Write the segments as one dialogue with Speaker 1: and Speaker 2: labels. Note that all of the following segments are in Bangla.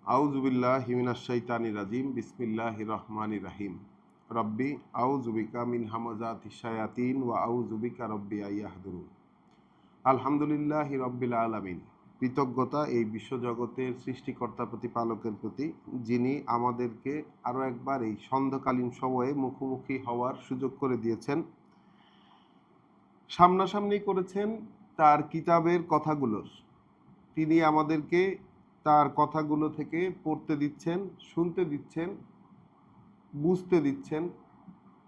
Speaker 1: আউযু বিল্লাহি মিনাশ শাইতানির রাজিম বিসমিল্লাহির রহমানির রহিম রব্বি আউযু বিকা মিন হামাযাতিশ শায়াতিন ওয়া আউযু বিকা রব্বি আইয়াহদুরুন। আলহামদুলিল্লাহি রব্বিল আলামিন। কৃতজ্ঞতা এই বিশ্বজগতের সৃষ্টিকর্তা প্রতিপালকের প্রতি, যিনি আমাদেরকে আরও একবার এই সন্ধ্যাকালীন সময়ে মুখোমুখি হওয়ার সুযোগ করে দিয়েছেন, সামনাসামনি করেছেন তার কিতাবের কথাগুলোর। তিনি আমাদেরকে তার কথাগুলো থেকে পড়তে দিচ্ছেন, শুনতে দিচ্ছেন, বুঝতে দিচ্ছেন,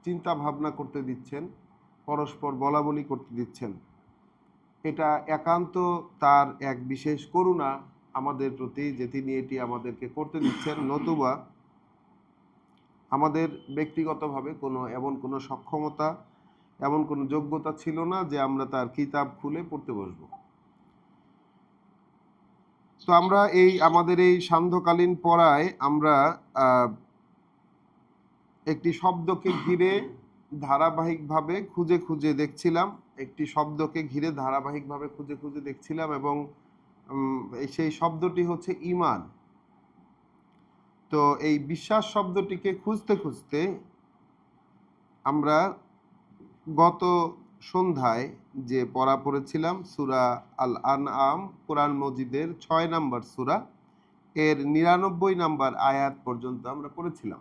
Speaker 1: চিন্তা ভাবনা করতে দিচ্ছেন, পরস্পর বলাবলি করতে দিচ্ছেন। এটা একান্ত তার এক বিশেষ করুণা আমাদের প্রতি যে তিনি এটি আমাদেরকে করতে দিচ্ছেন, নতুবা আমাদের ব্যক্তিগতভাবে এমন কোনো সক্ষমতা, এমন কোনো যোগ্যতা ছিল না যে আমরা তার কিতাব খুলে পড়তে বসব। তো আমরা আমাদের এই সান্ধ্যকালীন পড়ায় আমরা একটি শব্দকে ঘিরে ধারাবাহিকভাবে খুঁজে খুঁজে দেখছিলাম, এবং সেই শব্দটি হচ্ছে ঈমান। তো এই বিশ্বাস শব্দটিকে খুঁজতে খুঁজতে আমরা গত সন্ধ্যায় যে পড়া পড়েছিলাম সূরা আল আনআম, কোরআন মজিদের 6 নম্বর সূরা, এর 99 নম্বর আয়াত পর্যন্ত আমরা পড়েছিলাম।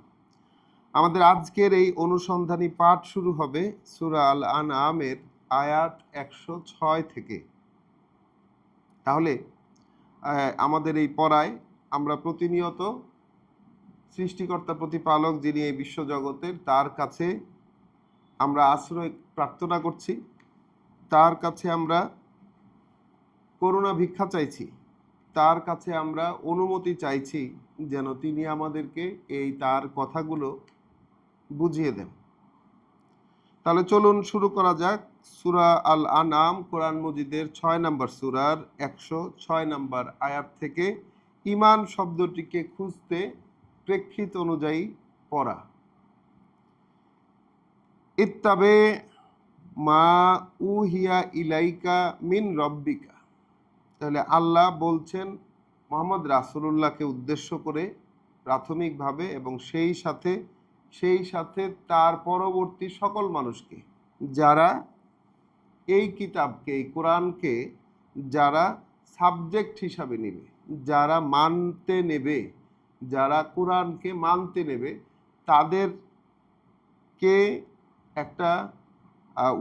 Speaker 1: আমাদের আজকের এই অনুসন্ধানী পাঠ শুরু হবে সূরা আল আনআমের আয়াত 106 থেকে। তাহলে আমাদের এই পড়ায় আমরা প্রতিনিয়ত সৃষ্টিকর্তা প্রতিপালক, যিনি এই বিশ্বজগতের, তার কাছে আমরা আশ্রয় প্রার্থনা করছি, তার কাছে আমরা করুণা ভিক্ষা চাইছি, তার কাছে আমরা অনুমতি চাইছি যেন তিনি আমাদেরকে তার কথাগুলো বুঝিয়ে দেন। তাহলে চলুন শুরু করা যাক সূরা আল আনআম, কোরআন মজিদের 6 নম্বর সূরার 106 নম্বর আয়াত থেকে ঈমান শব্দটিকে খুঁজতে প্রেক্ষিত অনুযায়ী পড়া। ইত্তাবে মা উহিয়া ইলাইকা মিন রব্বিকা। তাহলে আল্লাহ বলছেন মুহাম্মদ রাসূলুল্লাহকে উদ্দেশ্য করে প্রাথমিকভাবে, এবং সেই সাথে তার পরবর্তী সকল মানুষকে, যারা এই কিতাবকে, এই কোরআনকে যারা সাবজেক্ট হিসাবে নেবে, যারা মানতে নেবে, যারা কোরআনকে মানতে নেবে, তাদেরকে একটা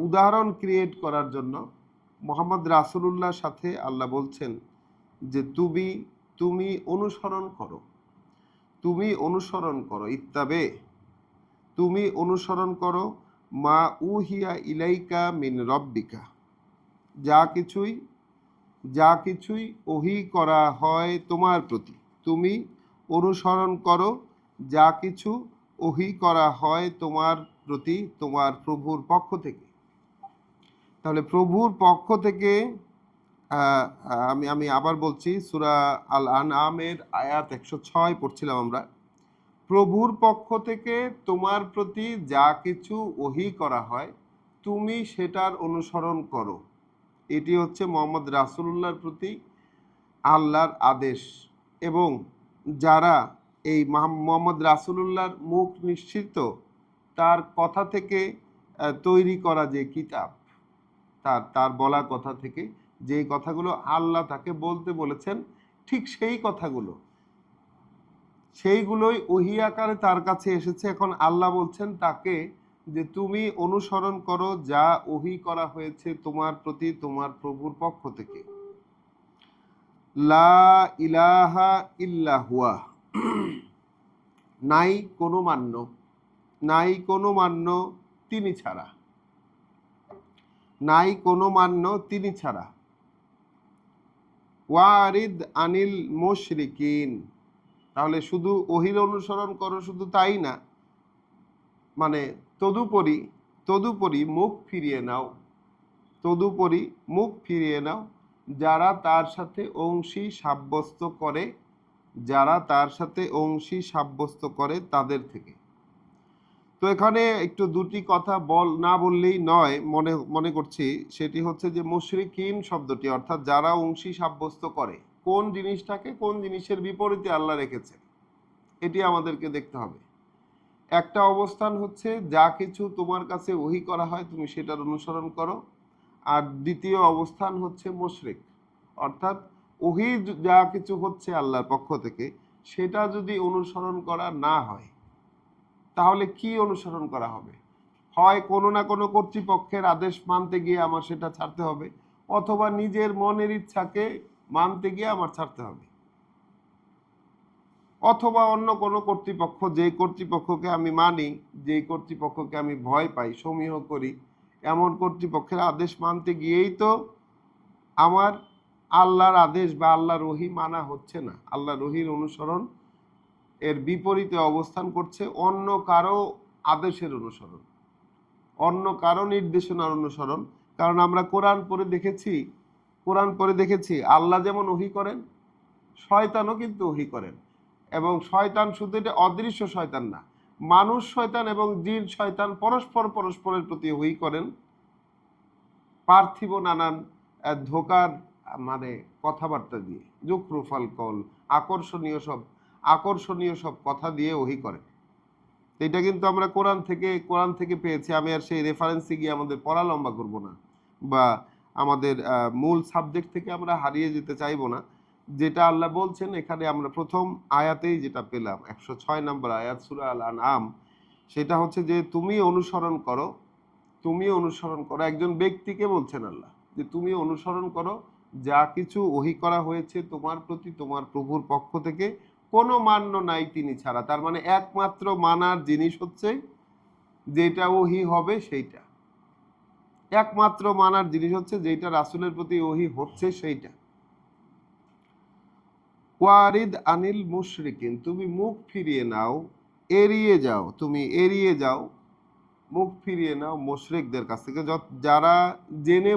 Speaker 1: উদাহরণ ক্রিয়েট করার জন্য মুহাম্মদ রাসূলুল্লাহর সাথে আল্লাহ বলছেন যে তুমি অনুসরণ করো, ইত্তাবে, তুমি অনুসরণ করো মা উহিয়া ইলাইকা মিন রব্বিকা, যা কিছুই ওহী করা হয় তোমার প্রতি। তুমি অনুসরণ করো যা কিছু ওহী করা হয় তোমার প্রতি তোমার প্রভুর পক্ষ থেকে। তাহলে প্রভুর পক্ষ থেকে, আমি আবার বলছি, সূরা আল আনআমের আয়াত 106 পড়ছিলাম আমরা। প্রভুর পক্ষ থেকে তোমার প্রতি যা কিছু ওহী করা হয় তুমি সেটার অনুসরণ করো। এটি হচ্ছে মুহাম্মদ রাসূলুল্লাহর প্রতি আল্লাহর আদেশ। এবং যারা এই মুহাম্মদ রাসূলুল্লাহর মুখ নিঃসৃত, তার কথা থেকে তৈরি করা যে কিতাব, তার বলা কথা থেকে যে কথাগুলো আল্লাহ তাকে বলতে বলেছেন, ঠিক সেইগুলোই ওহী আকারে তার কাছে এসেছে। এখন আল্লাহ বলছেন তাকে যে তুমি অনুসরণ করো যা ওহী করা হয়েছে তোমার প্রতি তোমার প্রভুর পক্ষ থেকে। লা ইলাহা ইল্লা হুয়া, নাই কোনো মান্য তিনি ছাড়া। ওয়ারিদ আনিল মুশরিকিন, তাহলে শুধু ওহীর অনুসরণ করো, শুধু তাই না, মানে তদুপরি মুখ ফিরিয়ে নাও যারা তার সাথে অংশী সাব্যস্ত করে তাদের থেকে। তো এখানে একটু দুটি কথা না বললেই নয় মনে করছি, সেটি হচ্ছে যে মুশরিকিন শব্দটি, অর্থাৎ যারা অংশী সাব্যস্ত করে, কোন জিনিসটাকে কোন জিনিসের বিপরীতে আল্লাহ রেখেছে, এটি আমাদেরকে দেখতে হবে। একটা অবস্থান হচ্ছে যা কিছু তোমার কাছে ওহী করা হয় তুমি সেটার অনুসরণ করো, আর দ্বিতীয় অবস্থান হচ্ছে মুশরিক, অর্থাৎ ওহী যা কিছু হচ্ছে আল্লাহর পক্ষ থেকে সেটা যদি অনুসরণ করা না হয় তাহলে কি অনুসরণ করা হবে? হয় কোনো না কোনো কর্তৃপক্ষের আদেশ মানতে গিয়ে আমার সেটা ছাড়তে হবে, অথবা নিজের মনের ইচ্ছাকে মানতে গিয়ে আমার ছাড়তে হবে, অথবা অন্য কোনো কর্তৃপক্ষ, যেই কর্তৃপক্ষকে আমি মানি, যেই কর্তৃপক্ষকে আমি ভয় পাই, সমীহ করি, এমন কর্তৃপক্ষের আদেশ মানতে গিয়েই তো আমার আল্লাহর আদেশ বা আল্লাহর ওহী মানা হচ্ছে না, আল্লাহর ওহীর অনুসরণ এর বিপরীতে অবস্থান করছে অন্য কারো আদেশের অনুসরণ, অন্য কারো নির্দেশনার অনুসরণ। কারণ আমরা কোরআন পড়ে দেখেছি আল্লাহ যেমন ওহী করেন, শয়তানও কিন্তু ওহী করেন। এবং শয়তান শুধু এটা অদৃশ্য শয়তান না, মানুষ শয়তান এবং জিন শয়তান পরস্পরের প্রতি ওহী করেন পার্থিব নানান ধোকার মানে কথাবার্তা দিয়ে, জুখরুফাল কল, আকর্ষণীয় সব কথা দিয়ে ওহী করেন। এটা কিন্তু আমরা কোরআন থেকে পেয়েছি। আমি আর সেই রেফারেন্সে গিয়ে আমাদের পড়া লম্বা করব না, বা আমাদের মূল সাবজেক্ট থেকে আমরা হারিয়ে যেতে চাইবো না। যেটা আল্লাহ বলছেন এখানে আমরা প্রথম আয়াতেই যেটা পেলাম, 106 নম্বর আয়াত সূরা আল আনআম, সেটা হচ্ছে যে তুমি অনুসরণ করো, একজন ব্যক্তিকে বলছেন আল্লাহ যে তুমি অনুসরণ করো যা কিছু ওহী করা হয়েছে তোমার প্রতি তোমার প্রভুর পক্ষ থেকে, কোনো মান্য নাই তিনি ছাড়া। তার মানে একমাত্র মানার জিনিস হচ্ছে যেটা ওহী হবে সেইটা, একমাত্র মানার জিনিস হচ্ছে যেটা রাসূলের প্রতি ওহী হচ্ছে সেইটা। ওয়ারিদ আনিল মুশরিকিন, তুমি মুখ ফিরিয়ে নাও, এড়িয়ে যাও, মুখ ফিরিয়ে নাও মুশরিকদের কাছ থেকে, যারা জেনে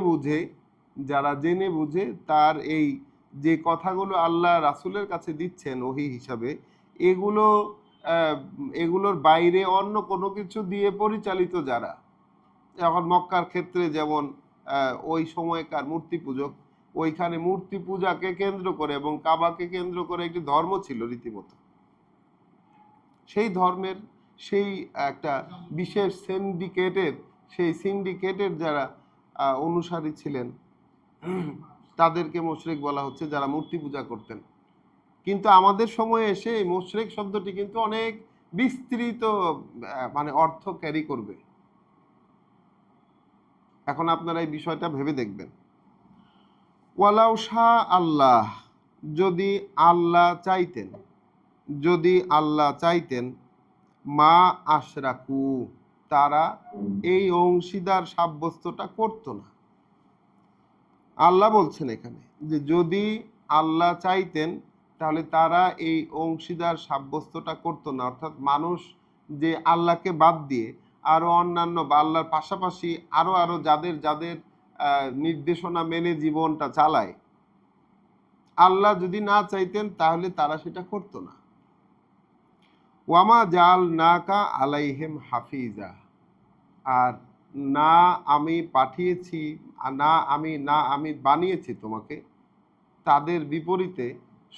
Speaker 1: বুঝে তার এই যে কথাগুলো আল্লাহ রাসূলের কাছে দিচ্ছেন ওহী হিসাবে, এগুলো এগুলোর বাইরে অন্য কোনো কিছু দিয়ে পরিচালিত যারা, এখন মক্কার ক্ষেত্রে যেমন ওই সময়কার মূর্তি পূজক, ওইখানে মূর্তি পূজাকে কেন্দ্র করে এবং কাবাকে কেন্দ্র করে একটি ধর্ম ছিল রীতিমতো, সেই ধর্মের সেই একটা বিশেষ সিন্ডিকেটের যারা অনুসারী ছিলেন তাদেরকে মুশরিক বলা হচ্ছে, যারা মূর্তি পূজা করতেন। কিন্তু আমাদের সময়ে এসে এই মুশরিক শব্দটি কিন্তু অনেক বিস্তৃত মানে অর্থ ক্যারি করবে। এখন আপনারা এই বিষয়টা ভেবে দেখবেন। ওয়ালাউ শাহ আল্লাহ, যদি আল্লাহ চাইতেন মা আশরাকু, তারা এই অংশীদার সাব্যস্তটা করতো না। আল্লাহ বলছেন এখানে যে যদি আল্লাহ চাইতেন তাহলে তারা এই অংশীদার সাব্যস্তটা করতো না, অর্থাৎ মানুষ যে আল্লাহকে বাদ দিয়ে আরো অন্যান্য বা আল্লাহর পাশাপাশি আরো যাদের নির্দেশনা মেনে জীবনটা চালায়, আল্লাহ যদি না চাইতেন তাহলে তারা সেটা করতো না। ওয়ামা জাল নাকা আলাইহিম হাফিজা, আর না আমি পাঠিয়েছি, না আমি বানিয়েছি তোমাকে তাদের বিপরীতে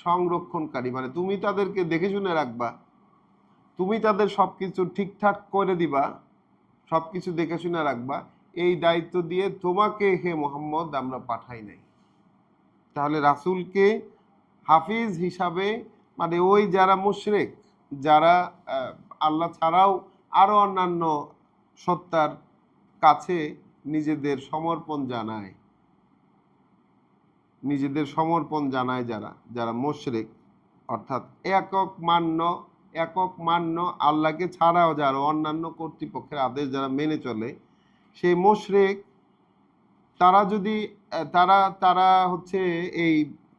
Speaker 1: সংরক্ষণকারী, মানে তুমি তাদেরকে দেখে শুনে রাখবা, তুমি তাদের সবকিছু ঠিকঠাক করে দিবা, সবকিছু দেখে শুনে রাখবা, এই দায়িত্ব দিয়ে তোমাকে হে মুহাম্মদ আমরা পাঠাই নাই। তাহলে রাসূলকে হাফিজ হিসাবে, মানে ওই যারা মুশরিক, যারা আল্লাহ ছাড়াও আরো অন্যান্য সত্তার কাছে নিজেদের সমর্পণ জানায় যারা মুশরিক, অর্থাৎ একক মান্য আল্লাহকে ছাড়াও যারা অন্যান্য কর্তৃপক্ষের আদেশ যারা মেনে চলে, সেই মুশরিক তারা যদি তারা হচ্ছে এই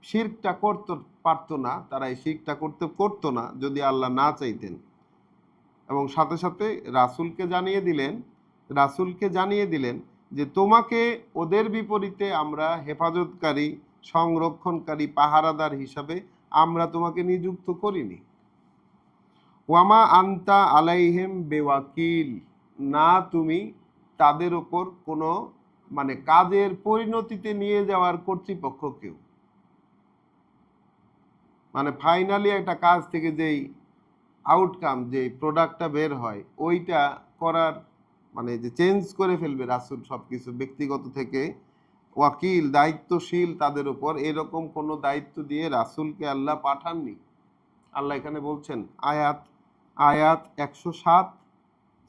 Speaker 1: শিরকটা করতে পারতো না, তারা এই শিরকটা করতো না যদি আল্লাহ না চাইতেন। এবং সাথে সাথে রাসূলকে জানিয়ে দিলেন যে তোমাকে ওদের বিপরীতে আমরা হেফাজতকারী, সংরক্ষণকারী, পাহারাদার হিসাবে আমরা তোমাকে নিযুক্ত করিনি। ওয়ামা আনতা আলাইহিম বেওয়াকিল, না তুমি তাদের ওপর কোনো মানে কাজের পরিণতিতে নিয়ে যাওয়ার কর্তৃপক্ষ কেউ। মানে ফাইনালি একটা কাজ থেকে যেই আউটকাম, যে প্রোডাক্টটা বের হয়, ওইটা করার মানে যে চেঞ্জ করে ফেলবে রাসূল সব কিছু ব্যক্তিগত থেকে, ওয়াকিল দায়িত্বশীল তাদের উপর, এরকম কোনো দায়িত্ব দিয়ে রাসূলকে আল্লাহ পাঠাননি। আল্লাহ এখানে বলছেন, আয়াত আয়াত 107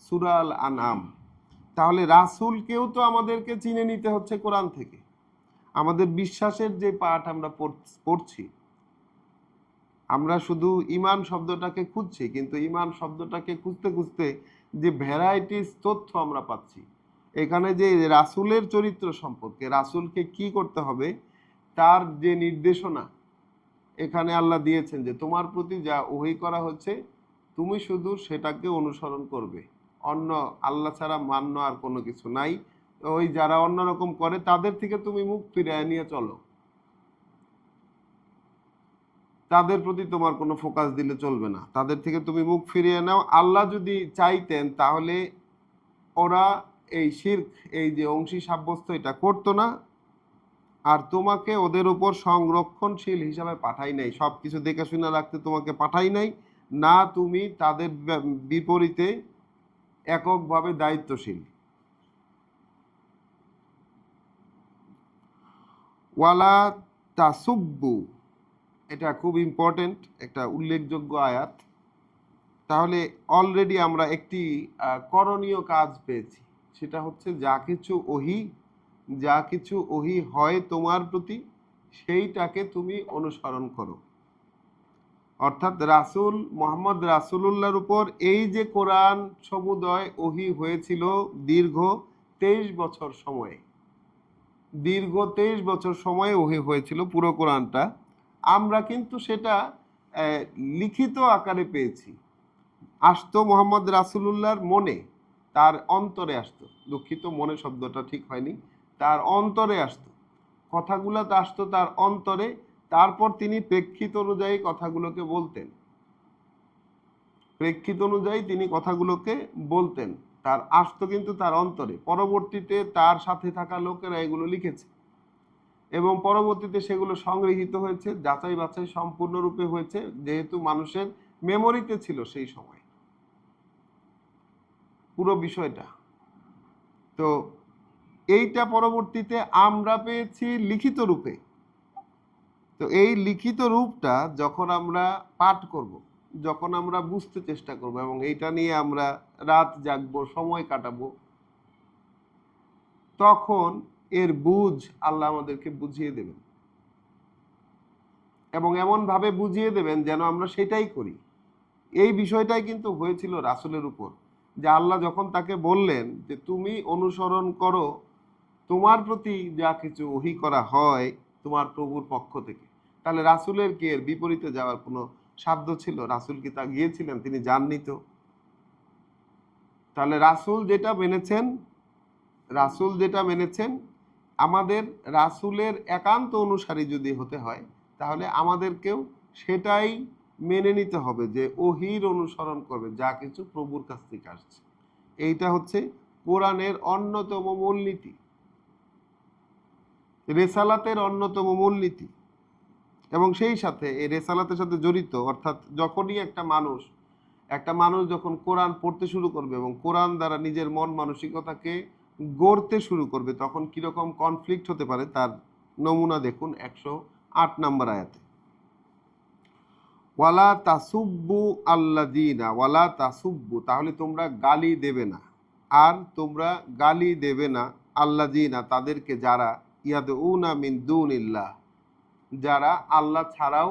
Speaker 1: সূরা আল আনআম। তাহলে রাসূলকেও তো আমাদেরকে চিনে নিতে হচ্ছে কোরআন থেকে। আমাদের বিশ্বাসের যে পাঠ আমরা পড়ছি, আমরা শুধু ঈমান শব্দটাকে খুঁজছি, কিন্তু ঈমান শব্দটাকে খুঁজতে খুঁজতে যে ভ্যারাইটিস তথ্য আমরা পাচ্ছি, এখানে যে রাসূলের চরিত্র সম্পর্কে, রাসূলকে কি করতে হবে তার যে নির্দেশনা এখানে আল্লাহ দিয়েছেন, যে তোমার প্রতি যা ওহী করা হচ্ছে তুমি শুধু সেটাকে অনুসরণ করবে, অন্য আল্লাহ ছাড়া মান্য আর কোনো কিছু নাই। ওই যারা অন্যরকম করে তাদের থেকে তুমি মুখ ফিরিয়ে নিয়ে চলো, তাদের প্রতি তোমার কোনো ফোকাস দিলে চলবে না, তাদের থেকে তুমি মুখ ফিরিয়ে নাও। আল্লাহ যদি চাইতেন তাহলে ওরা এই শিরক, এই যে অংশী সাব্যস্ত, এটা করতো না, আর তোমাকে ওদের উপর সংরক্ষণশীল হিসাবে পাঠাই নাই, সব কিছু দেখে শুনে রাখতে তোমাকে পাঠাই নাই, না তুমি তাদের বিপরীতে এককভাবে দায়িত্বশীল। ওয়ালা তাসুব্বু, এটা খুব ইম্পর্টেন্ট একটা উল্লেখযোগ্য আয়াত। তাহলে অলরেডি আমরা একটি করণীয় কাজ পেয়েছি, সেটা হচ্ছে যা কিছু ওহী হয় তোমার প্রতি, সেইটাকে তুমি অনুসরণ করো। অর্থাৎ রাসূল মুহাম্মদ রাসূলুল্লাহর উপর এই যে কোরআন সমুদয় ওহী হয়েছিল দীর্ঘ 23 বছর সময়ে, দীর্ঘ 23 বছর সময়ে ওহী হয়েছিল পুরো কোরআনটা, আমরা কিন্তু সেটা লিখিত আকারে পেয়েছি। আসতো মোহাম্মদ রাসূলুল্লাহর মনে, তার অন্তরে আসতো, দুঃখিত মনে শব্দটা ঠিক হয়নি, তার অন্তরে আসতো, কথাগুলো তো আসতো তার অন্তরে, তারপর তিনি প্রেক্ষিত অনুযায়ী কথাগুলোকে বলতেন, প্রেক্ষিত অনুযায়ী তিনি কথাগুলোকে বলতেন, তার আসতো কিন্তু তার অন্তরে। পরবর্তীতে তার সাথে থাকা লোকেরা এগুলো লিখেছে এবং পরবর্তীতে সেগুলো সংগৃহীত হয়েছে, যাচাই বাছাই সম্পূর্ণরূপে হয়েছে, যেহেতু মানুষের মেমোরিতে ছিল সেই সময় পুরো বিষয়টা। তো এইটা পরবর্তীতে আমরা পেয়েছি লিখিত রূপে। তো এই লিখিত রূপটা যখন আমরা পাঠ করব, যখন আমরা বুঝতে চেষ্টা করব এবং এইটা নিয়ে আমরা রাত জাগবো, সময় কাটাবো, তখন এর বুঝ আল্লাহ আমাদেরকে বুঝিয়ে দেবেন এবং এমনভাবে বুঝিয়ে দেবেন যেন আমরা সেটাই করি। এই বিষয়টাই কিন্তু হয়েছিল রাসূলের উপর, যে আল্লাহ যখন তাকে বললেন যে তুমি অনুসরণ করো তোমার প্রতি যা কিছু ওহী করা হয় তোমার প্রভুর পক্ষ থেকে, তাহলে রাসূলের কি এর বিপরীতে যাওয়ার কোনো সাধ্য ছিল? রাসূল কি তা গিয়েছিলেন? তিনি যাননি তো। তাহলে রাসূল যেটা মেনেছেন, আমাদের রাসূলের একান্ত অনুসারী যদি হতে হয় তাহলে আমাদেরকেও সেটাই মেনে নিতে হবে, যে ওহীর অনুসরণ করবে যা কিছু প্রভুর কাছ থেকে আসছে। এইটা হচ্ছে কোরআনের অন্যতম মূলনীতি, রেসালাতের অন্যতম মূলনীতি। এবং সেই সাথে এই রেসালাতের সাথে জড়িত, অর্থাৎ যখনই একটা মানুষ যখন কোরআন পড়তে শুরু করবে এবং কোরআন দ্বারা নিজের মন মানসিকতাকে গড়তে শুরু করবে, তখন কিরকম কনফ্লিক্ট হতে পারে তার নমুনা দেখুন 108 নম্বর আয়াতে। ওয়ালা তাসুব্বু আল্লাযীনা, ওয়ালা তাসুব্বু, তাহলে তোমরা গালি দেবে না, আর তোমরা গালি দেবে না আল্লাযীনা, তাদেরকে যারা ইয়াদউনা মিন দুনিল্লাহ, যারা আল্লাহ ছাড়াও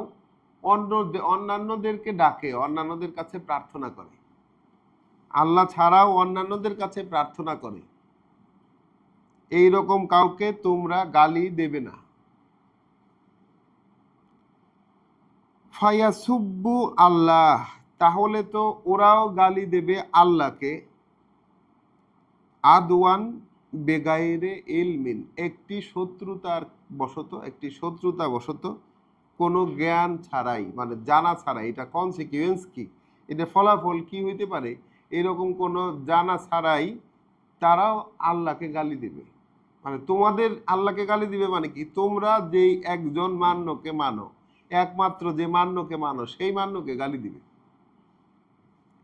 Speaker 1: অন্যান্যদেরকে ডাকে, অন্যান্যদের কাছে প্রার্থনা করে, আল্লাহ ছাড়াও অন্যান্যদের কাছে প্রার্থনা করে, এই রকম কাউকে তোমরা গালি দেবে না। ফায়াসুব্বু আল্লাহ, তাহলে তো ওরাও গালি দেবে আল্লাহকে, আদওয়ান বেগাইরে ইলমিন, একটি শত্রুতা বশত, কোনো জ্ঞান ছাড়াই, মানে জানা ছাড়াই, এটা কনসিকুয়েন্স কি, এটা ফলাফল কি হইতে পারে, এরকম কোনো জানা ছাড়াই তারাও আল্লাহকে গালি দেবে। মানে তোমাদের আল্লাহকে গালি দিবে মানে কি, তোমরা যেই একজন মান্যকে মানো, একমাত্র যে মান্যকে মানো সেই মান্যকে গালি দিবে।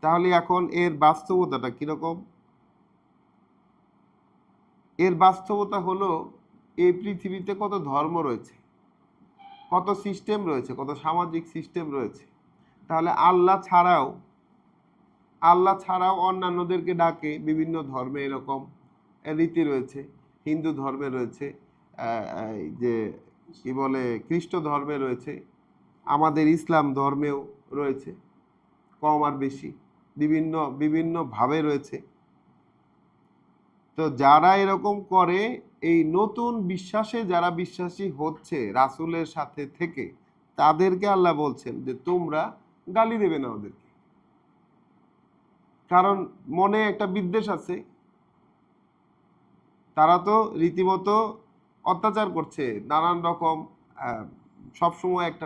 Speaker 1: তাহলে এখন এর বাস্তবতাটা কিরকম? এর বাস্তবতা হলো এই পৃথিবীতে কত ধর্ম রয়েছে, কত সিস্টেম রয়েছে, কত সামাজিক সিস্টেম রয়েছে। তাহলে আল্লাহ ছাড়াও অন্যান্যদেরকে ডাকে বিভিন্ন ধর্মে, এরকম রীতি রয়েছে। হিন্দু ধর্মে রয়েছে, এই যে কি বলে খ্রিস্ট ধর্মে রয়েছে, আমাদের ইসলাম ধর্মেও রয়েছে, কম আর বেশি বিভিন্ন বিভিন্ন ভাবে রয়েছে। তো যারা এরকম করে, এই নতুন বিশ্বাসে যারা বিশ্বাসী হচ্ছে রাসূলের সাথে থেকে, তাদেরকে আল্লাহ বলছেন যে তোমরা গালি দেবে না ওদেরকে। কারণ মনে একটা বিদ্বেষ আছে, তারা তো রীতিমতো অত্যাচার করছে, নানান রকম সবসময় একটা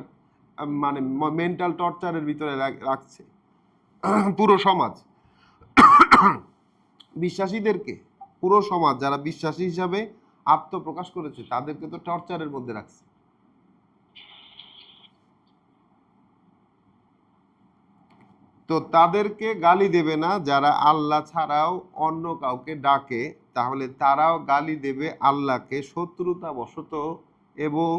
Speaker 1: মানে মেন্টাল টর্চারের ভিতরে রাখছে পুরো সমাজ, বিশ্বাসীদেরকে। পুরো সমাজ যারা বিশ্বাসী হিসাবে আত্মপ্রকাশ করেছে তাদেরকে তো টর্চারের মধ্যে রাখছে। তো তাদেরকে গালি দেবে না যারা আল্লাহ ছাড়াও অন্য কাউকে ডাকে, তাহলে তারাও গালি দেবে আল্লাহকে শত্রুতা বশত এবং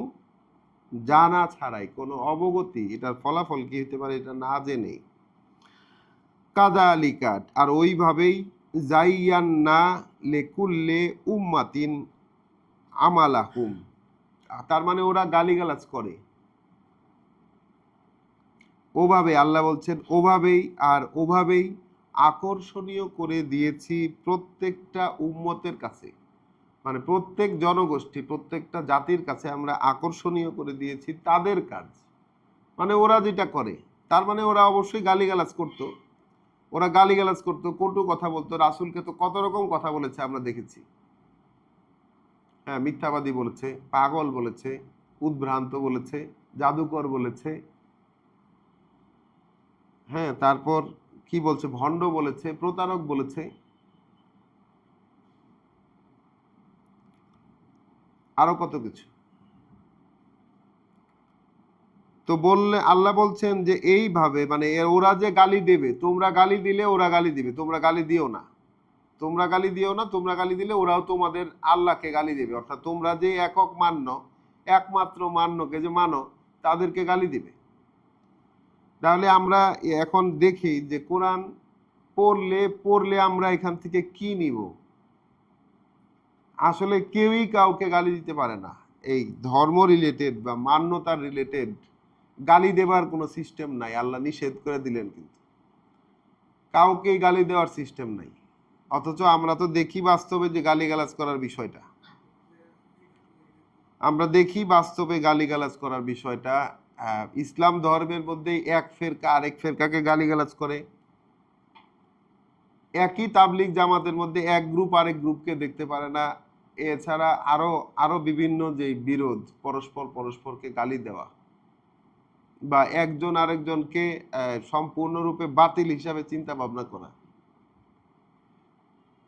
Speaker 1: জানা ছাড়াই, কোনো অবগতি, এটার ফলাফল কি হতে পারে এটা না জেনে। কাদালিকাট, আর ওইভাবেই জাইয়ান্না লেকুল্লে উম্মাতিন আমালাহুম, তার মানে ওরা গালিগালাজ করে ওভাবে, আল্লাহ বলছেন ওভাবেই, আর ওভাবেই আকর্ষণীয় করে দিয়েছি প্রত্যেকটা উম্মতের কাছে, মানে প্রত্যেক জনগোষ্ঠী, প্রত্যেকটা জাতির কাছে আমরা আকর্ষণীয় করে দিয়েছি তাদের কাজ। মানে ওরা যেটা করে, তার মানে ওরা অবশ্যই গালিগালাজ করতো, ওরা গালিগালাজ করতো, কটু কথা বলতো। রাসূলকে তো কত রকম কথা বলেছে আমরা দেখেছি। হ্যাঁ, মিথ্যাবাদী বলেছে, পাগল বলেছে, উদ্ভ্রান্ত বলেছে, জাদুকর বলেছে, হ্যাঁ, তারপর কি বলছে, ভণ্ড বলেছে, প্রতারক বলেছে, আরো কত কিছু। তো বললে আল্লাহ বলছেন যে এইভাবে, মানে ওরা যে গালি দেবে, তোমরা গালি দিলে ওরা গালি দিবে, তোমরা গালি দিও না, তোমরা গালি দিও না, তোমরা গালি দিলে ওরাও তোমাদের আল্লাহকে গালি দেবে। অর্থাৎ তোমরা যে একক মান্য, একমাত্র মান্যকে যে মানো, তাদেরকে গালি দিবে। তাহলে আমরা এখন দেখি যে কোরআন পড়লে পড়লে আমরা এখান থেকে কি নিব। আসলে কেউই কাউকে গালি দিতে পারে না। এই ধর্ম রিলেটেড বা মান্যতার রিলেটেড গালি দেবার কোনো সিস্টেম নাই, আল্লাহ নিষেধ করে দিলেন, কিন্তু কাউকেই গালি দেওয়ার সিস্টেম নাই। অথচ আমরা তো দেখি বাস্তবে যে গালিগালাজ করার বিষয়টা, আমরা দেখি বাস্তবে গালিগালাজ করার বিষয়টা। ইসলাম ধর্মের মধ্যে এক ফেরকা আরেক ফেরকাকে গালিগালাজ করে, একই তাবলিগ জামাতের মধ্যে এক গ্রুপ আরেক গ্রুপকে দেখতে পারে না। এছাড়া আরো আরো বিভিন্ন যে বিরোধ, পরস্পরকে গালি দেওয়া, বা একজন আরেকজনকে সম্পূর্ণরূপে বাতিল হিসাবে চিন্তা ভাবনা করা।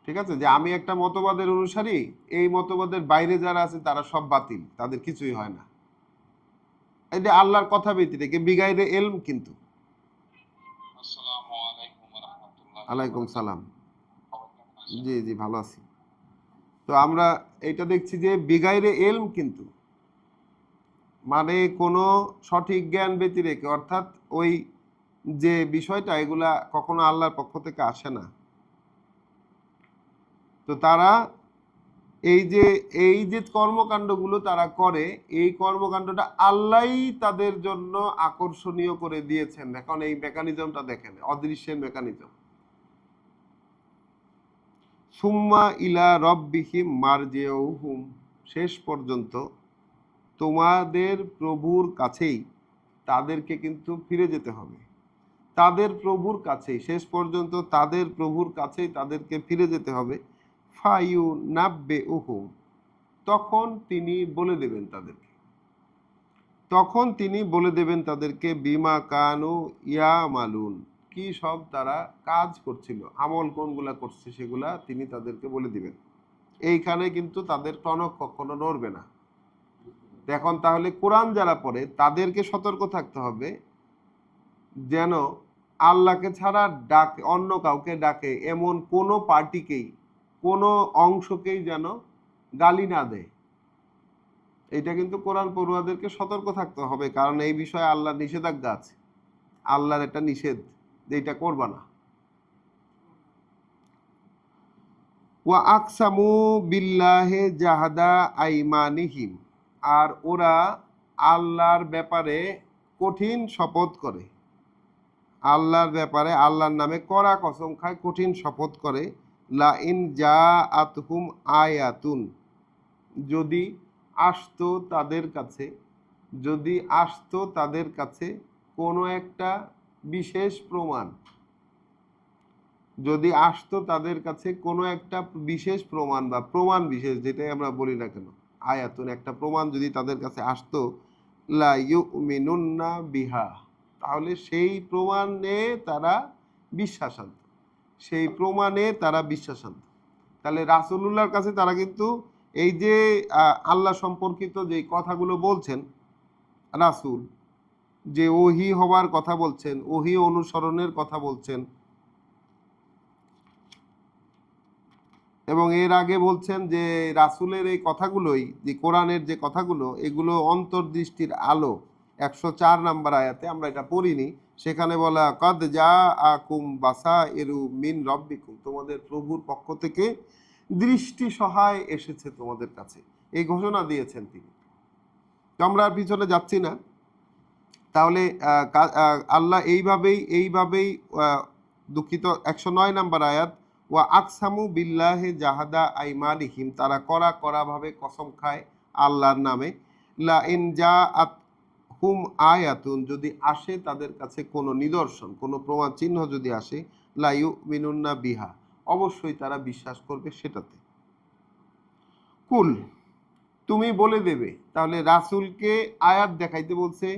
Speaker 1: ঠিক আছে, যে আমি একটা মতবাদের অনুসারী, এই মতবাদের বাইরে যারা আছে তারা সব বাতিল, তাদের কিছুই হয় না। এই যে আল্লাহর কথা ব্যতিরেকে বিগাইরে এলম কিন্তু। আলাইকুম সালাম। জি জি, ভালো আছি। তো আমরা এটা দেখছি যে বিগাইরে এলম কিন্তু, মানে কোনো সঠিক জ্ঞান ব্যতিরেকে, অর্থাৎ ওই যে বিষয়টা, এগুলা কখনো আল্লাহর পক্ষ থেকে আসে না। তো তারা এই যে কর্মকাণ্ডগুলো তারা করে, এই কর্মকাণ্ডটা আল্লাহই তাদের জন্য আকর্ষণীয় করে দিয়েছেন। এখন এই মেকানিজমটা দেখেন, অদৃশ্যের মেকানিজম। সুম্মা ইলা রব্বিহিম মারজিউহুম, শেষ পর্যন্ত তোমাদের প্রভুর কাছেই তাদেরকে কিন্তু ফিরে যেতে হবে। তাদের প্রভুর কাছেই, শেষ পর্যন্ত তাদের প্রভুর কাছেই তাদেরকে ফিরে যেতে হবে। ফায়ু নাব্বে উহুম, তখন তিনি বলে দেবেন তাদেরকে, তখন তিনি বলে দেবেন তাদেরকে, বিমা কানু ইয়া মালুন, কি সব তারা কাজ করছিল, আমল কোনগুলা করছে সেগুলা তিনি তাদেরকে বলে দিবেন। এইখানে কিন্তু তাদের টনক কখনো নড়বে না। এখন তাহলে কোরআন যারা পড়ে তাদেরকে সতর্ক থাকতে হবে যেন আল্লাহকে ছাড়া ডাকে, অন্য কাউকে ডাকে এমন কোনো পার্টিকেই, কোনো অংশকেই যেন গালি না দেয়। এটা কিন্তু কোরআন পড়ুয়াদেরকে সতর্ক থাকতে হবে, কারণ এই বিষয়ে আল্লাহর নিষেধাজ্ঞা আছে। আল্লাহর একটা নিষেধ যে এটা করবা না। ওয়া আকসামু বিল্লাহে জাহাদা আইমানিহিম, আর ওরা আল্লাহর ব্যাপারে কঠিন শপথ করে, আল্লাহর ব্যাপারে আল্লাহর নামে কড়া কসম খায়, কঠিন শপথ করে। লা ইন জাআতহুম আয়াতুন, যদি আসতো তাদের কাছে, যদি আসতো তাদের কাছে কোনো একটা বিশেষ প্রমাণ, যদি আসতো তাদের কাছে কোনো একটা বিশেষ প্রমাণ বা প্রমাণ বিশেষ, যেটাই আমরা বলি না কেন, আয়াতুন একটা প্রমাণ যদি তাদের কাছে আসতো, লা ইউমিনুন্না বিহা, তাহলে সেই প্রমাণে তারা বিশ্বাস আনত, সেই প্রমাণে তারা বিশ্বাস আনত। তাহলে রাসূলুল্লাহর কাছে তারা কিন্তু এই যে আল্লাহ সম্পর্কিত যে কথাগুলো বলছেন রাসূল, যে ওহী হওয়ার কথা বলছেন, ওহী অনুসরণের কথা বলছেন, এবং এর আগে বলছেন যে রাসূলের এই কথাগুলোই, যে কোরআনের যে কথাগুলো, এগুলো অন্তর্দৃষ্টির আলো। 104 নম্বর আয়াতে, আমরা এটা পড়িনি, সেখানে বলা কদ জাআকুম বাসাইরু মিন রাব্বিকুম, তোমাদের প্রভুর পক্ষ থেকে দৃষ্টি সহায় এসেছে তোমাদের কাছে, এই ঘোষণা দিয়েছেন তিনি। তো আমরা আর পিছনে যাচ্ছি না। তাহলে আল্লাহ এইভাবেই দুঃখিত, 109 নম্বর আয়াত, ওয়া আকসামু বিল্লাহি জাহাদা আইমানিহিম, তারা কড়াভাবে কসম খায় আল্লাহর নামে। লা ইন জাআত হুম আয়াতুন, যদি আসে তাদের কাছে কোনো নিদর্শন, কোনো প্রমাণ চিহ্ন যদি আসে, লা ইউমিনুন্না বিহা, অবশ্যই তারা বিশ্বাস করবে সেটাতে। কুল, তুমি বলে দেবে। তাহলে রাসূলকে আয়াত দেখাইতে বলছে,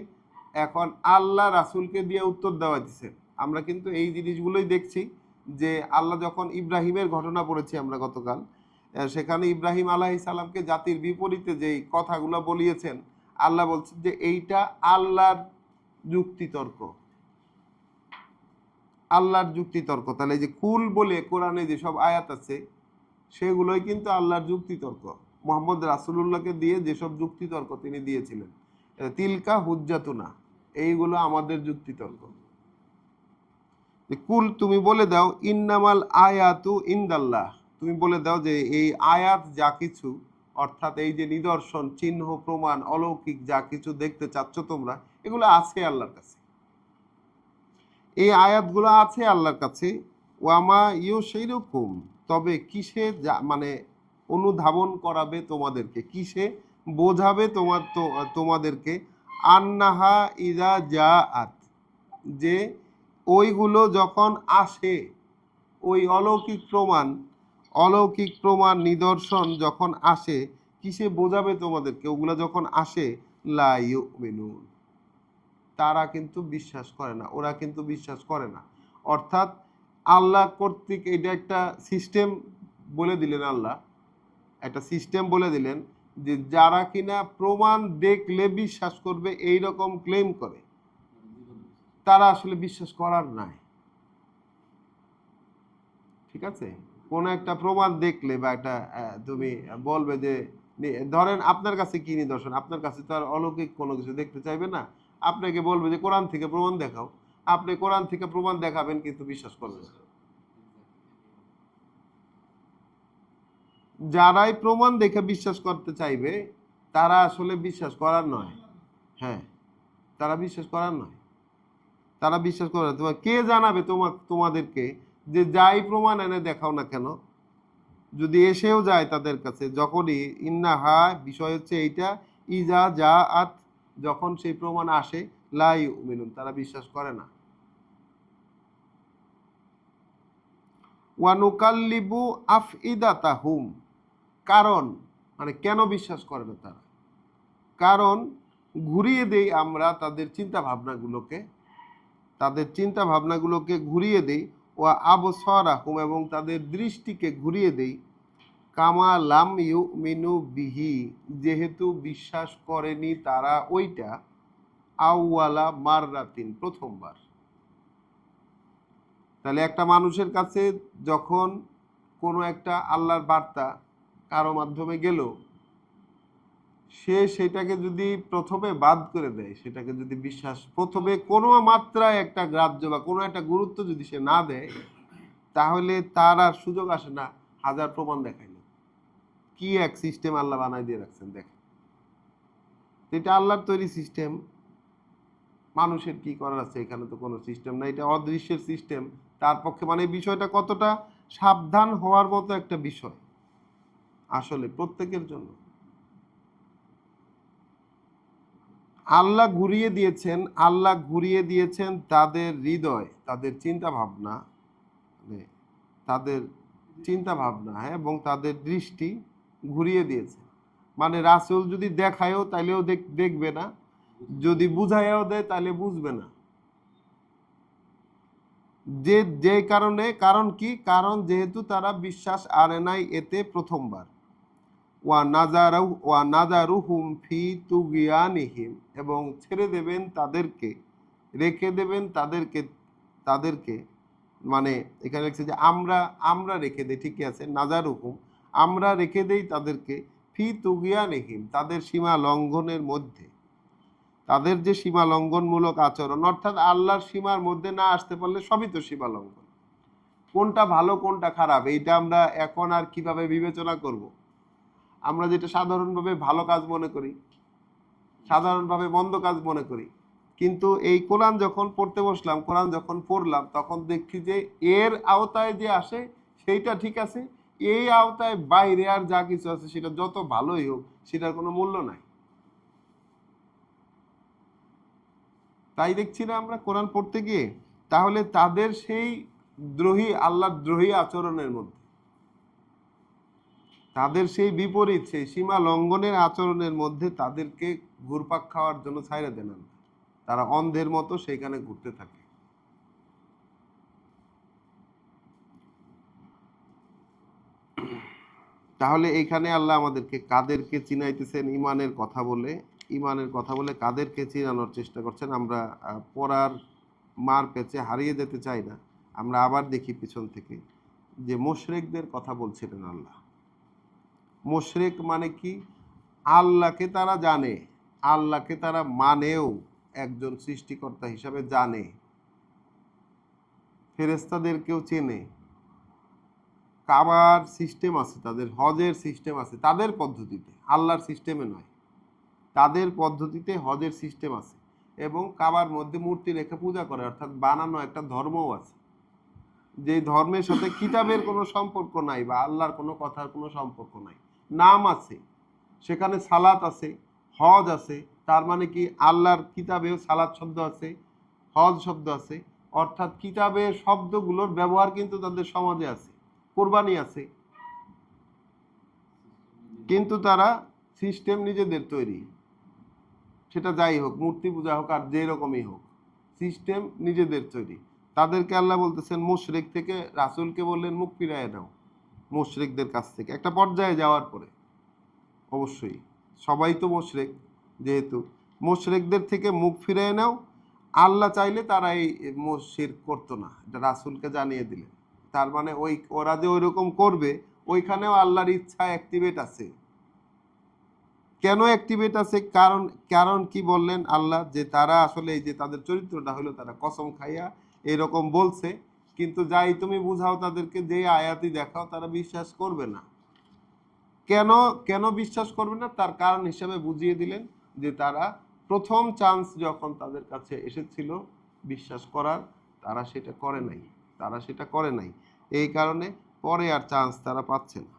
Speaker 1: এখন আল্লাহ রাসূলকে দিয়ে উত্তর দেওয়া দিচ্ছে। আমরা কিন্তু এই জিনিসগুলোই দেখছি যে আল্লাহ যখন ইব্রাহিমের ঘটনা পড়েছি আমরা গতকাল, সেখানে ইব্রাহিম আলাইহিস সালামকে জাতির বিপরীতে যেই কথাগুলো বলিয়েছেন, আল্লাহ বলছেন যে এইটা আল্লাহর যুক্তিতর্ক, আল্লাহর যুক্তিতর্ক। তাহলে এই যে কুল বলে কোরআনে যেসব আয়াত আছে সেগুলোই কিন্তু আল্লাহর যুক্তিতর্ক, মোহাম্মদ রাসূলুল্লাহকে দিয়ে যেসব যুক্তিতর্ক তিনি দিয়েছিলেন, তিলকা হুজ্জাতুনা, এইগুলো আমাদের যুক্তিতর্ক। কুল, তুমি বলে দাও, ইন্নামাল আয়াতু ইনদাল্লাহ, তুমি বলে দাও যে এই আয়াত যা কিছু, অর্থাৎ এই যে নিদর্শন, চিহ্ন, প্রমাণ, অলৌকিক যা কিছু দেখতে চাচ্ছ তোমরা, এগুলো আছে আল্লাহর কাছে, এই আয়াতগুলো আছে আল্লাহর কাছে। ওয়ামা ইউ সেইরকম, তবে কিসে মানে অনুধাবন করাবে তোমাদেরকে, কিসে বোঝাবে তোমাদেরকে, আন্নাহা ইদা জাআত, যে ওইগুলো যখন আসে, ওই অলৌকিক প্রমাণ নিদর্শন যখন আসে, কিসে বোঝাবে তোমাদেরকে, ওগুলো যখন আসে, লা ইউমিনুন, তারা কিন্তু বিশ্বাস করে না, ওরা কিন্তু বিশ্বাস করে না। অর্থাৎ আল্লাহ কর্তৃক এটা একটা সিস্টেম বলে দিলেন, আল্লাহ একটা সিস্টেম বলে দিলেন যে যারা কিনা প্রমাণ দেখলে বিশ্বাস করবে এই রকম ক্লেম করে, তারা আসলে বিশ্বাস করার নাই। ঠিক আছে, কোনো একটা প্রমাণ দেখলে বা একটা তুমি বলবে যে, ধরেন আপনার কাছে কি নিদর্শন, আপনার কাছে তো আর অলৌকিক কোনো কিছু দেখতে চাইবে না, আপনাকে বলবে যে কোরআন থেকে প্রমাণ দেখাও, আপনি কোরআন থেকে প্রমাণ দেখাবেন কিন্তু বিশ্বাস করবেন না। যারাই প্রমাণ দেখে বিশ্বাস করতে চাইবে তারা আসলে বিশ্বাস করার নয়। হ্যাঁ, তারা বিশ্বাস করার নয়, তারা বিশ্বাস করে না। তোমার কে জানাবে তোমাদেরকে যে যাই প্রমাণ এনে দেখাও না কেন, যদি এসেও যায় তাদের কাছে, যখনই ইন্নাহা, বিষয় হচ্ছে এইটা, ইজা যা আত, যখন সেই প্রমাণ আসে, লা ইউমিনুন, তারা বিশ্বাস করে না। ওয়ানুকাল্লিবু আফইদাতাহুম, কারণ মানে কেন বিশ্বাস করে না তারা, কারণ ঘুরিয়ে দেই আমরা তাদের চিন্তা ভাবনাগুলোকে ঘুরিয়ে দেই, ওয়া আবসারাহুম, এবং তাদের দৃষ্টিকে ঘুরিয়ে দেই, কামা লাম ইউমিনু বিহি, যেহেতু বিশ্বাস করেনি তারা ওইটা, আউয়ালা মাররাতিন, প্রথমবার। তাহলে একটা মানুষের কাছে যখন কোনো একটা আল্লাহর বার্তা কারো মাধ্যমে গেল, সে সেটাকে যদি প্রথমে বাদ করে দেয়, সেটাকে যদি বিশ্বাস প্রথমে কোনো মাত্রায় একটা গ্রাহ্য বা কোনো একটা গুরুত্ব যদি সে না দেয়, তাহলে তার আর সুযোগ আসে না হাজার প্রমাণ দেখাইলে। কি এক সিস্টেম আল্লাহ বানাই দিয়ে রাখছেন দেখেন। এটা আল্লাহর তৈরি সিস্টেম, মানুষের কি করার আছে, এখানে তো কোনো সিস্টেম নাই, এটা অদৃশ্যের সিস্টেম। তার পক্ষে মানে বিষয়টা কতটা সাবধান হওয়ার মতো একটা বিষয় আসলে প্রত্যেকের জন্য। আল্লাহ ঘুরিয়ে দিয়েছেন তাদের হৃদয়, তাদের চিন্তা ভাবনা, মানে তাদের চিন্তা ভাবনা, হ্যাঁ, এবং তাদের দৃষ্টি ঘুরিয়ে দিয়েছে। মানে রাসূল যদি দেখায়ও তাইলেও দেখবে না, যদি বুঝাইয়াও দেয় তাহলে বুঝবে না। যে কারণে, কারণ কি, কারণ যেহেতু তারা বিশ্বাস আনে নাই এতে প্রথমবার। ওয়া নাযারুহুম ফি তুগয়ানিহিম, এবং ছেড়ে দেবেন তাদেরকে, রেখে দেবেন তাদেরকে, তাদেরকে মানে এখানে লিখছে যে আমরা রেখে দেই, ঠিকই আছে, নাযারুহুম, আমরা রেখে দেই তাদেরকে, ফি তুগয়ানিহিম, তাদের সীমা লঙ্ঘনের মধ্যে। তাদের যে সীমা লঙ্ঘনমূলক আচরণ, অর্থাৎ আল্লাহর সীমার মধ্যে না আসতে পারলে সবই তো সীমা লঙ্ঘন। কোনটা ভালো কোনটা খারাপ এইটা আমরা এখন আর কিভাবে বিবেচনা করব? আমরা যেটা সাধারণভাবে ভালো কাজ মনে করি, সাধারণভাবে মন্দ কাজ মনে করি, কিন্তু এই কোরআন যখন পড়তে বসলাম, কোরআন যখন পড়লাম, তখন দেখি যে এর আওতায় যে আসে সেইটা ঠিক আছে, এই আওতায় বাইরে আর যা কিছু আছে সেটা যত ভালোই হোক সেটার কোনো মূল্য নাই। তাই দেখছি না আমরা কোরআন পড়তে গিয়ে। তাহলে তাদের সেই দ্রোহী, আল্লাহর দ্রোহী আচরণের মধ্যে, তাদের সেই বিপরীত, সেই সীমা লঙ্ঘনের আচরণের মধ্যে তাদেরকে ঘুরপাক খাওয়ার জন্য ছাইড়া দেন না। তারা অন্ধের মতো সেইখানে ঘুরতে থাকে। তাহলে এইখানে আল্লাহ আমাদেরকে কাদেরকে চিনাইতেছেন ইমানের কথা বলে, ইমানের কথা বলে কাদেরকে চিনানোর চেষ্টা করছেন। আমরা পড়ার মার পেছে হারিয়ে যেতে চাই না। আমরা আবার দেখি পিছন থেকে যে মুশরিকদের কথা বলছিলেন আল্লাহ। মুশরিক মানে কি? আল্লাহকে তারা জানে, আল্লাহকে তারা মানেও, একজন সৃষ্টিকর্তা হিসাবে জানে, ফেরেশতাদেরকেও চেনে, কাবার সিস্টেম আছে তাদের, হজের সিস্টেম আছে তাদের পদ্ধতিতে, আল্লাহর সিস্টেমে নয়, তাদের পদ্ধতিতে হজের সিস্টেম আছে, এবং কাবার মধ্যে মূর্তি রেখে পূজা করে, অর্থাৎ বানানো একটা ধর্মও আছে, যে ধর্মের সাথে কিতাবের কোনো সম্পর্ক নাই বা আল্লাহর কোনো কথার কোনো সম্পর্ক নাই। নাম আছে, সেখানে সালাত আছে, হজ আছে, তার মানে কি আল্লাহর কিতাবেও সালাত শব্দ আছে, হজ শব্দ আছে, অর্থাৎ কিতাবের শব্দগুলোর ব্যবহার কিন্তু তাদের সমাজে আছে, কোরবানি আছে, কিন্তু তারা সিস্টেম নিজেদের তৈরি, সেটা যাই হোক, মূর্তি পূজা হোক আর যে রকমই হোক, সিস্টেম নিজেদের তৈরি। তাদেরকে আল্লাহ বলতেছেন মুশরিক থেকে, রাসূলকে বললেন মুখ ফিরায় নাও মুশরিকদের কাছ থেকে, একটা পর্যায়ে যাওয়ার পরে। অবশ্যই সবাই তো মুশরিক, যেহেতু মুশরিকদের থেকে মুখ ফিরিয়ে নাও। আল্লাহ চাইলে তারা এই শিরক করতো না, এটা রাসূলকে জানিয়ে দিলেন। তার মানে ওরা যে ওইরকম করবে, ওইখানেও আল্লাহর ইচ্ছা অ্যাক্টিভেট আছে। কেন অ্যাক্টিভেট আছে? কারণ, কারণ কি বললেন আল্লাহ, যে তারা আসলে এই যে তাদের চরিত্রটা হলো, তারা কসম খাইয়া এরকম বলছে, কিন্তু যাই তুমি বুঝাও তাদেরকে, যে আয়াতই দেখাও, তারা বিশ্বাস করবে না। কেন কেন বিশ্বাস করবে না? তার কারণ হিসেবে বুঝিয়ে দিলেন যে তারা প্রথম চান্স যখন তাদের কাছে এসেছিল বিশ্বাস করার, তারা সেটা করে নাই, তারা সেটা করে নাই, এই কারণে পরে আর চান্স তারা পাচ্ছে না।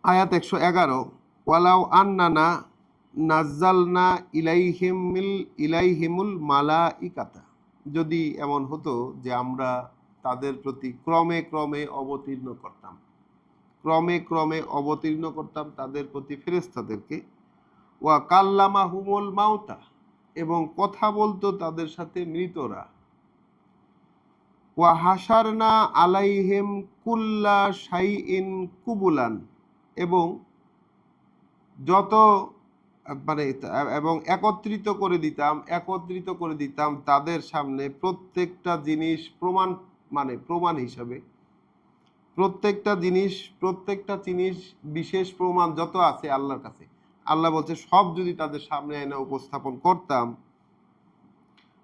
Speaker 1: আয়াত 111, ওয়ালাউ আন্নানা নাজ্জালনা ইলাইহিমুল মালাইকাতা, যদি এমন হতো যে আমরা তাদের প্রতি ক্রমে ক্রমে অবতীর্ণ করতাম, ক্রমে ক্রমে অবতীর্ণ করতাম তাদের প্রতি ফেরেশতাদেরকে, ওয়া কাল্লামাহুমুল মাউতা, এবং কথা বলতো তাদের সাথে মৃতরা, ওয়া হাসারনা আলাইহিম কুল্লা শাইইন কুবুলান, এবং যত মানে এবং একত্রিত করে দিতাম তাদের সামনে প্রত্যেকটা জিনিস প্রমাণ হিসাবে, প্রত্যেকটা জিনিস বিশেষ প্রমাণ যত আছে আল্লাহর কাছে, আল্লাহ বলছে সব যদি তাদের সামনে এনে উপস্থাপন করতাম,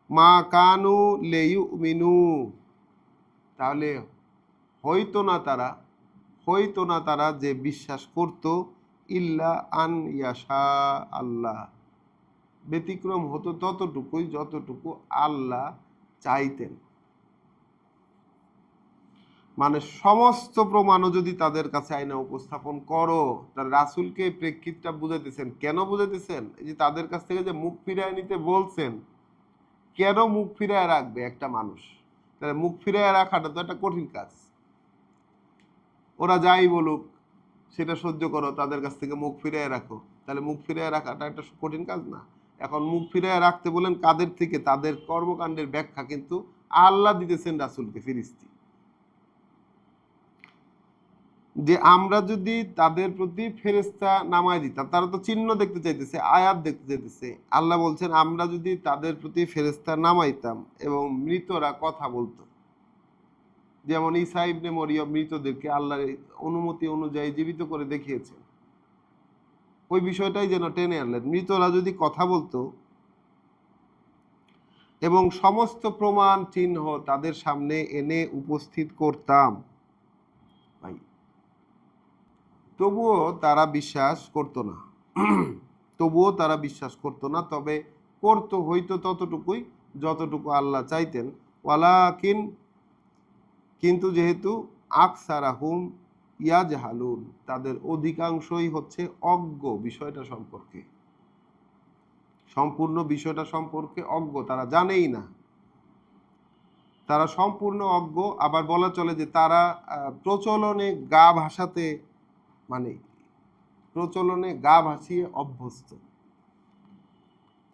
Speaker 1: মা কানু লিউমিনু, তাহলে হইতো না তারা যে বিশ্বাস করত, ইল্লা আন ইয়াশা আল্লাহ, ব্যতিক্রম হতো ততটুকুই যতটুকু আল্লাহ চাইতেন। মানে সমস্ত প্রমাণও যদি তাদের কাছে আইনা উপস্থাপন করো, তার রাসূলকে প্রেক্ষিতটা বুঝাইতেছেন। কেন বুঝাইতেছেন? এই যে তাদের কাছ থেকে যে মুখ ফিরায় নিতে বলছেন, কেন মুখ ফিরায় রাখবে একটা মানুষ? তাহলে মুখ ফিরায় রাখাটা তো একটা কঠিন কাজ। ওরা যাই বলুক সেটা সহ্য করো, তাদের কাছ থেকে মুখ ফিরিয়ে রাখো, তাহলে মুখ ফিরিয়ে রাখাটা একটা কঠিন কাজ না? এখন মুখ ফিরিয়ে রাখতে বলেন কাদের থেকে? তাদের কর্মকাণ্ডের ব্যাখ্যা কিন্তু আল্লাহ দিতেছেন রাসূলকে ফিরিস্তি, যে আমরা যদি তাদের প্রতি ফেরেশতা নামায় দিতাম, তারা তো চিহ্ন দেখতে চাইতেছে, আয়াত দেখতে চাইতেছে। আল্লাহ বলছেন আমরা যদি তাদের প্রতি ফেরেশতা নামাইতাম এবং মৃতরা কথা বলতো, যেমন ঈসা ইবনে মরিয়ম মৃতদেরকে আল্লাহর অনুমতি অনুযায়ী জীবিত করে দেখিয়েছেন, ওই বিষয়টাই যেন টেনে আনলেন। মৃতরা যদি কথা বলতো এবং সমস্ত প্রমাণ চিহ্ন তাদের সামনে এনে উপস্থিত করতাম, ভাই, তবুও তারা বিশ্বাস করতো না। তবে হইতো ততটুকুই যতটুকু আল্লাহ চাইতেন। কিন্তু যেহেতু আকসারাহুম ইয়াজহালুন, তাদের অধিকাংশই হচ্ছে অজ্ঞ সম্পূর্ণ বিষয়টা সম্পর্কে অজ্ঞ, তারা জানেই না, তারা সম্পূর্ণ অজ্ঞ। আবার বলা চলে যে তারা প্রচলনে গা ভাসিয়ে অভ্যস্ত,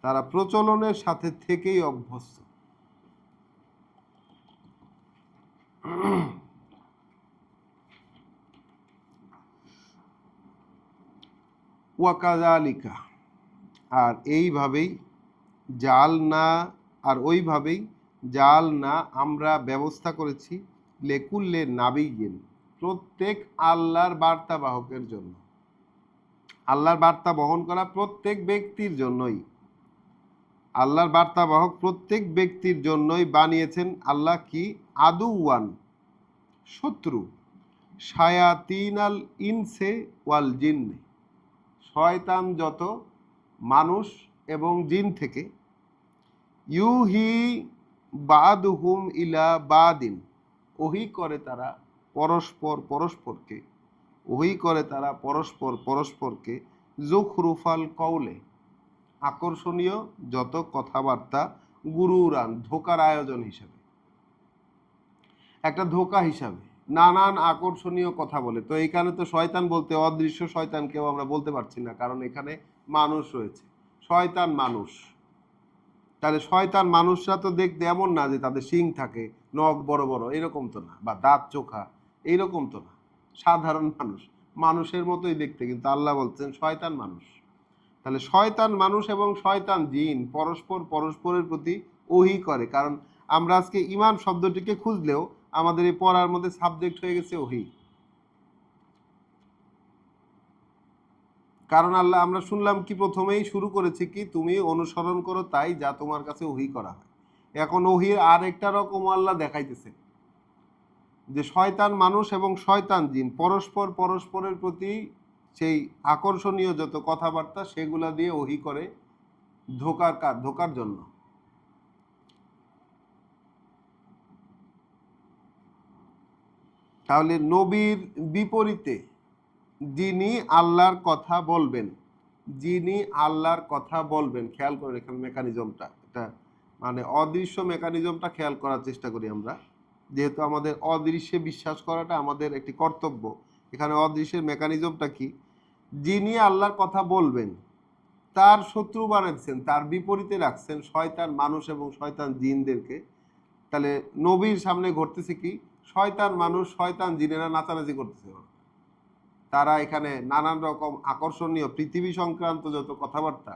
Speaker 1: তারা প্রচলনের সাথে থেকেই অভ্যস্ত। ওয়াকাযালিকা, আর ওইভাবেই জাল না আমরা ব্যবস্থা করেছি লেকুল্লে নাবিয়িন, প্রত্যেক আল্লাহর বার্তাবাহকের জন্য, আল্লাহর বার্তা বহন করা প্রত্যেক ব্যক্তির জন্যই, আল্লাহর বার্তাবাহক প্রত্যেক ব্যক্তির জন্যই বানিয়েছেন আল্লাহ কি? আদুওয়ান, শত্রু, শায়াতিনাল ইনসে ওয়াল জিন্নে, শয়তান যত মানুষ এবং জিন থেকে, ইউহি বাদুহুম ইলা বাদিন, ওহী করে তারা পরস্পরকে যুখরুফাল কওলে, আকর্ষণীয় যত কথাবার্তা, গুরুরান, ধোকার আয়োজন হিসাবে, একটা ধোকা হিসাবে নানান আকর্ষণীয় কথা বলে। তো এইখানে তো শয়তান বলতে অদৃশ্য শয়তানকেও আমরা বলতে পারছি না, কারণ এখানে মানুষ রয়েছে, শয়তান মানুষ। তাহলে শয়তান মানুষরা তো দেখতে এমন না যে তাদের শিং থাকে, নখ বড় বড়, এরকম তো না, বা দাঁত চোখা, এইরকম তো না, সাধারণ মানুষের মতোই দেখতে, কিন্তু আল্লাহ বলছেন শয়তান মানুষ। তাহলে শয়তান মানুষ এবং শয়তান জিন পরস্পরের প্রতি ওহী করে। কারণ আমরা আজকে ঈমান শব্দটিকে খুঁজলেও আমাদের এই পড়ার মধ্যে সাবজেক্ট হয়ে গেছে ওহী। কারণ আল্লাহ, আমরা শুনলাম কি, প্রথমেই শুরু করেছি কি, তুমি অনুসরণ করো তাই যা তোমার কাছে ওহী করা হয়। এখন ওহীর আর একটা রকম আল্লাহ দেখাইতেছে, যে শয়তান মানুষ এবং শয়তান জিন পরস্পরের প্রতি সেই আকর্ষণীয় যত কথাবার্তা সেগুলা দিয়ে ওহী করে ধোকার জন্য। তাহলে নবীর বিপরীতে যিনি আল্লাহর কথা বলবেন, খেয়াল করে এখানে মেকানিজমটা, এটা মানে অদৃশ্য মেকানিজমটা খেয়াল করার চেষ্টা করি আমরা, যেহেতু আমাদের অদৃশ্যে বিশ্বাস করাটা আমাদের একটি কর্তব্য। এখানে অদৃশ্যের মেকানিজমটা কি? যিনি আল্লাহর কথা বলবেন তার শত্রু বানাচ্ছেন, তার বিপরীতে রাখছেন শয়তান মানুষ এবং শয়তান জিনদেরকে, তাহলে নবীর সামনে ঘটতেছে কি, শয়তান মানুষ শয়তান জিনেরা নাচানাচি করতেছে। তারা এখানে নানান রকম আকর্ষণীয় পৃথিবী সংক্রান্ত যত কথাবার্তা,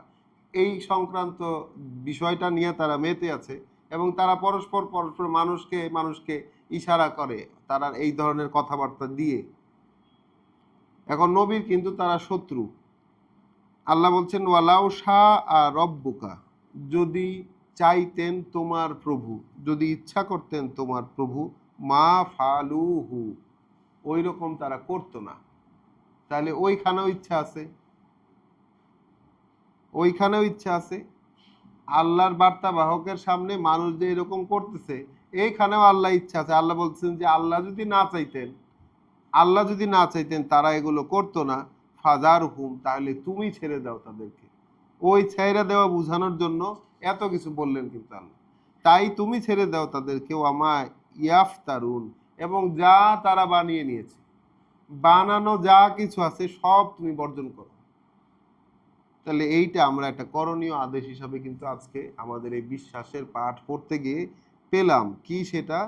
Speaker 1: এই সংক্রান্ত বিষয়টা নিয়ে তারা মেতে আছে, এবং তারা পরস্পর পরস্পর মানুষকে মানুষকে ইশারা করে তারা এই ধরনের কথাবার্তা দিয়ে। এখন নবীর কিন্তু তারা শত্রু। আল্লাহ বলছেন ওয়ালাউ শাআ রব্বুকা, যদি চাইতেন তোমার প্রভু, যদি ইচ্ছা করতেন তোমার প্রভু, মা ফালুহু, ওই রকম তারা করতো না। তাহলে ওইখানেও ইচ্ছা আছে, ওইখানেও ইচ্ছা আছে। আল্লাহর বার্তা বাহকের সামনে মানুষ যে এরকম করতেছে, এইখানেও আল্লাহ ইচ্ছা আছে। আল্লাহ বলছেন যে আল্লাহ যদি না চাইতেন, আল্লাহ যদি না চাইতেন তারা এগুলো করতো না, ফাজার হুম, তাহলে তুমি ছেড়ে দাও তাদেরকে। ওই ছেড়ে দেওয়া বোঝানোর জন্য এত কিছু বললেন কিন্তু আল্লাহ, তাই তুমি ছেড়ে দাও তাদেরকে, আমায় ইয়াফতারুন, এবং যা তারা বানিয়ে নিয়েছে, বানানো যা কিছু আছে সব তুমি বর্জন করো। তাহলে এইটা আমরা একটা করণীয় আদেশ হিসাবে কিন্তু আজকে আমাদের এই বিশ্বাসের পাঠ পড়তে গিয়ে পেলাম। কি সেটা?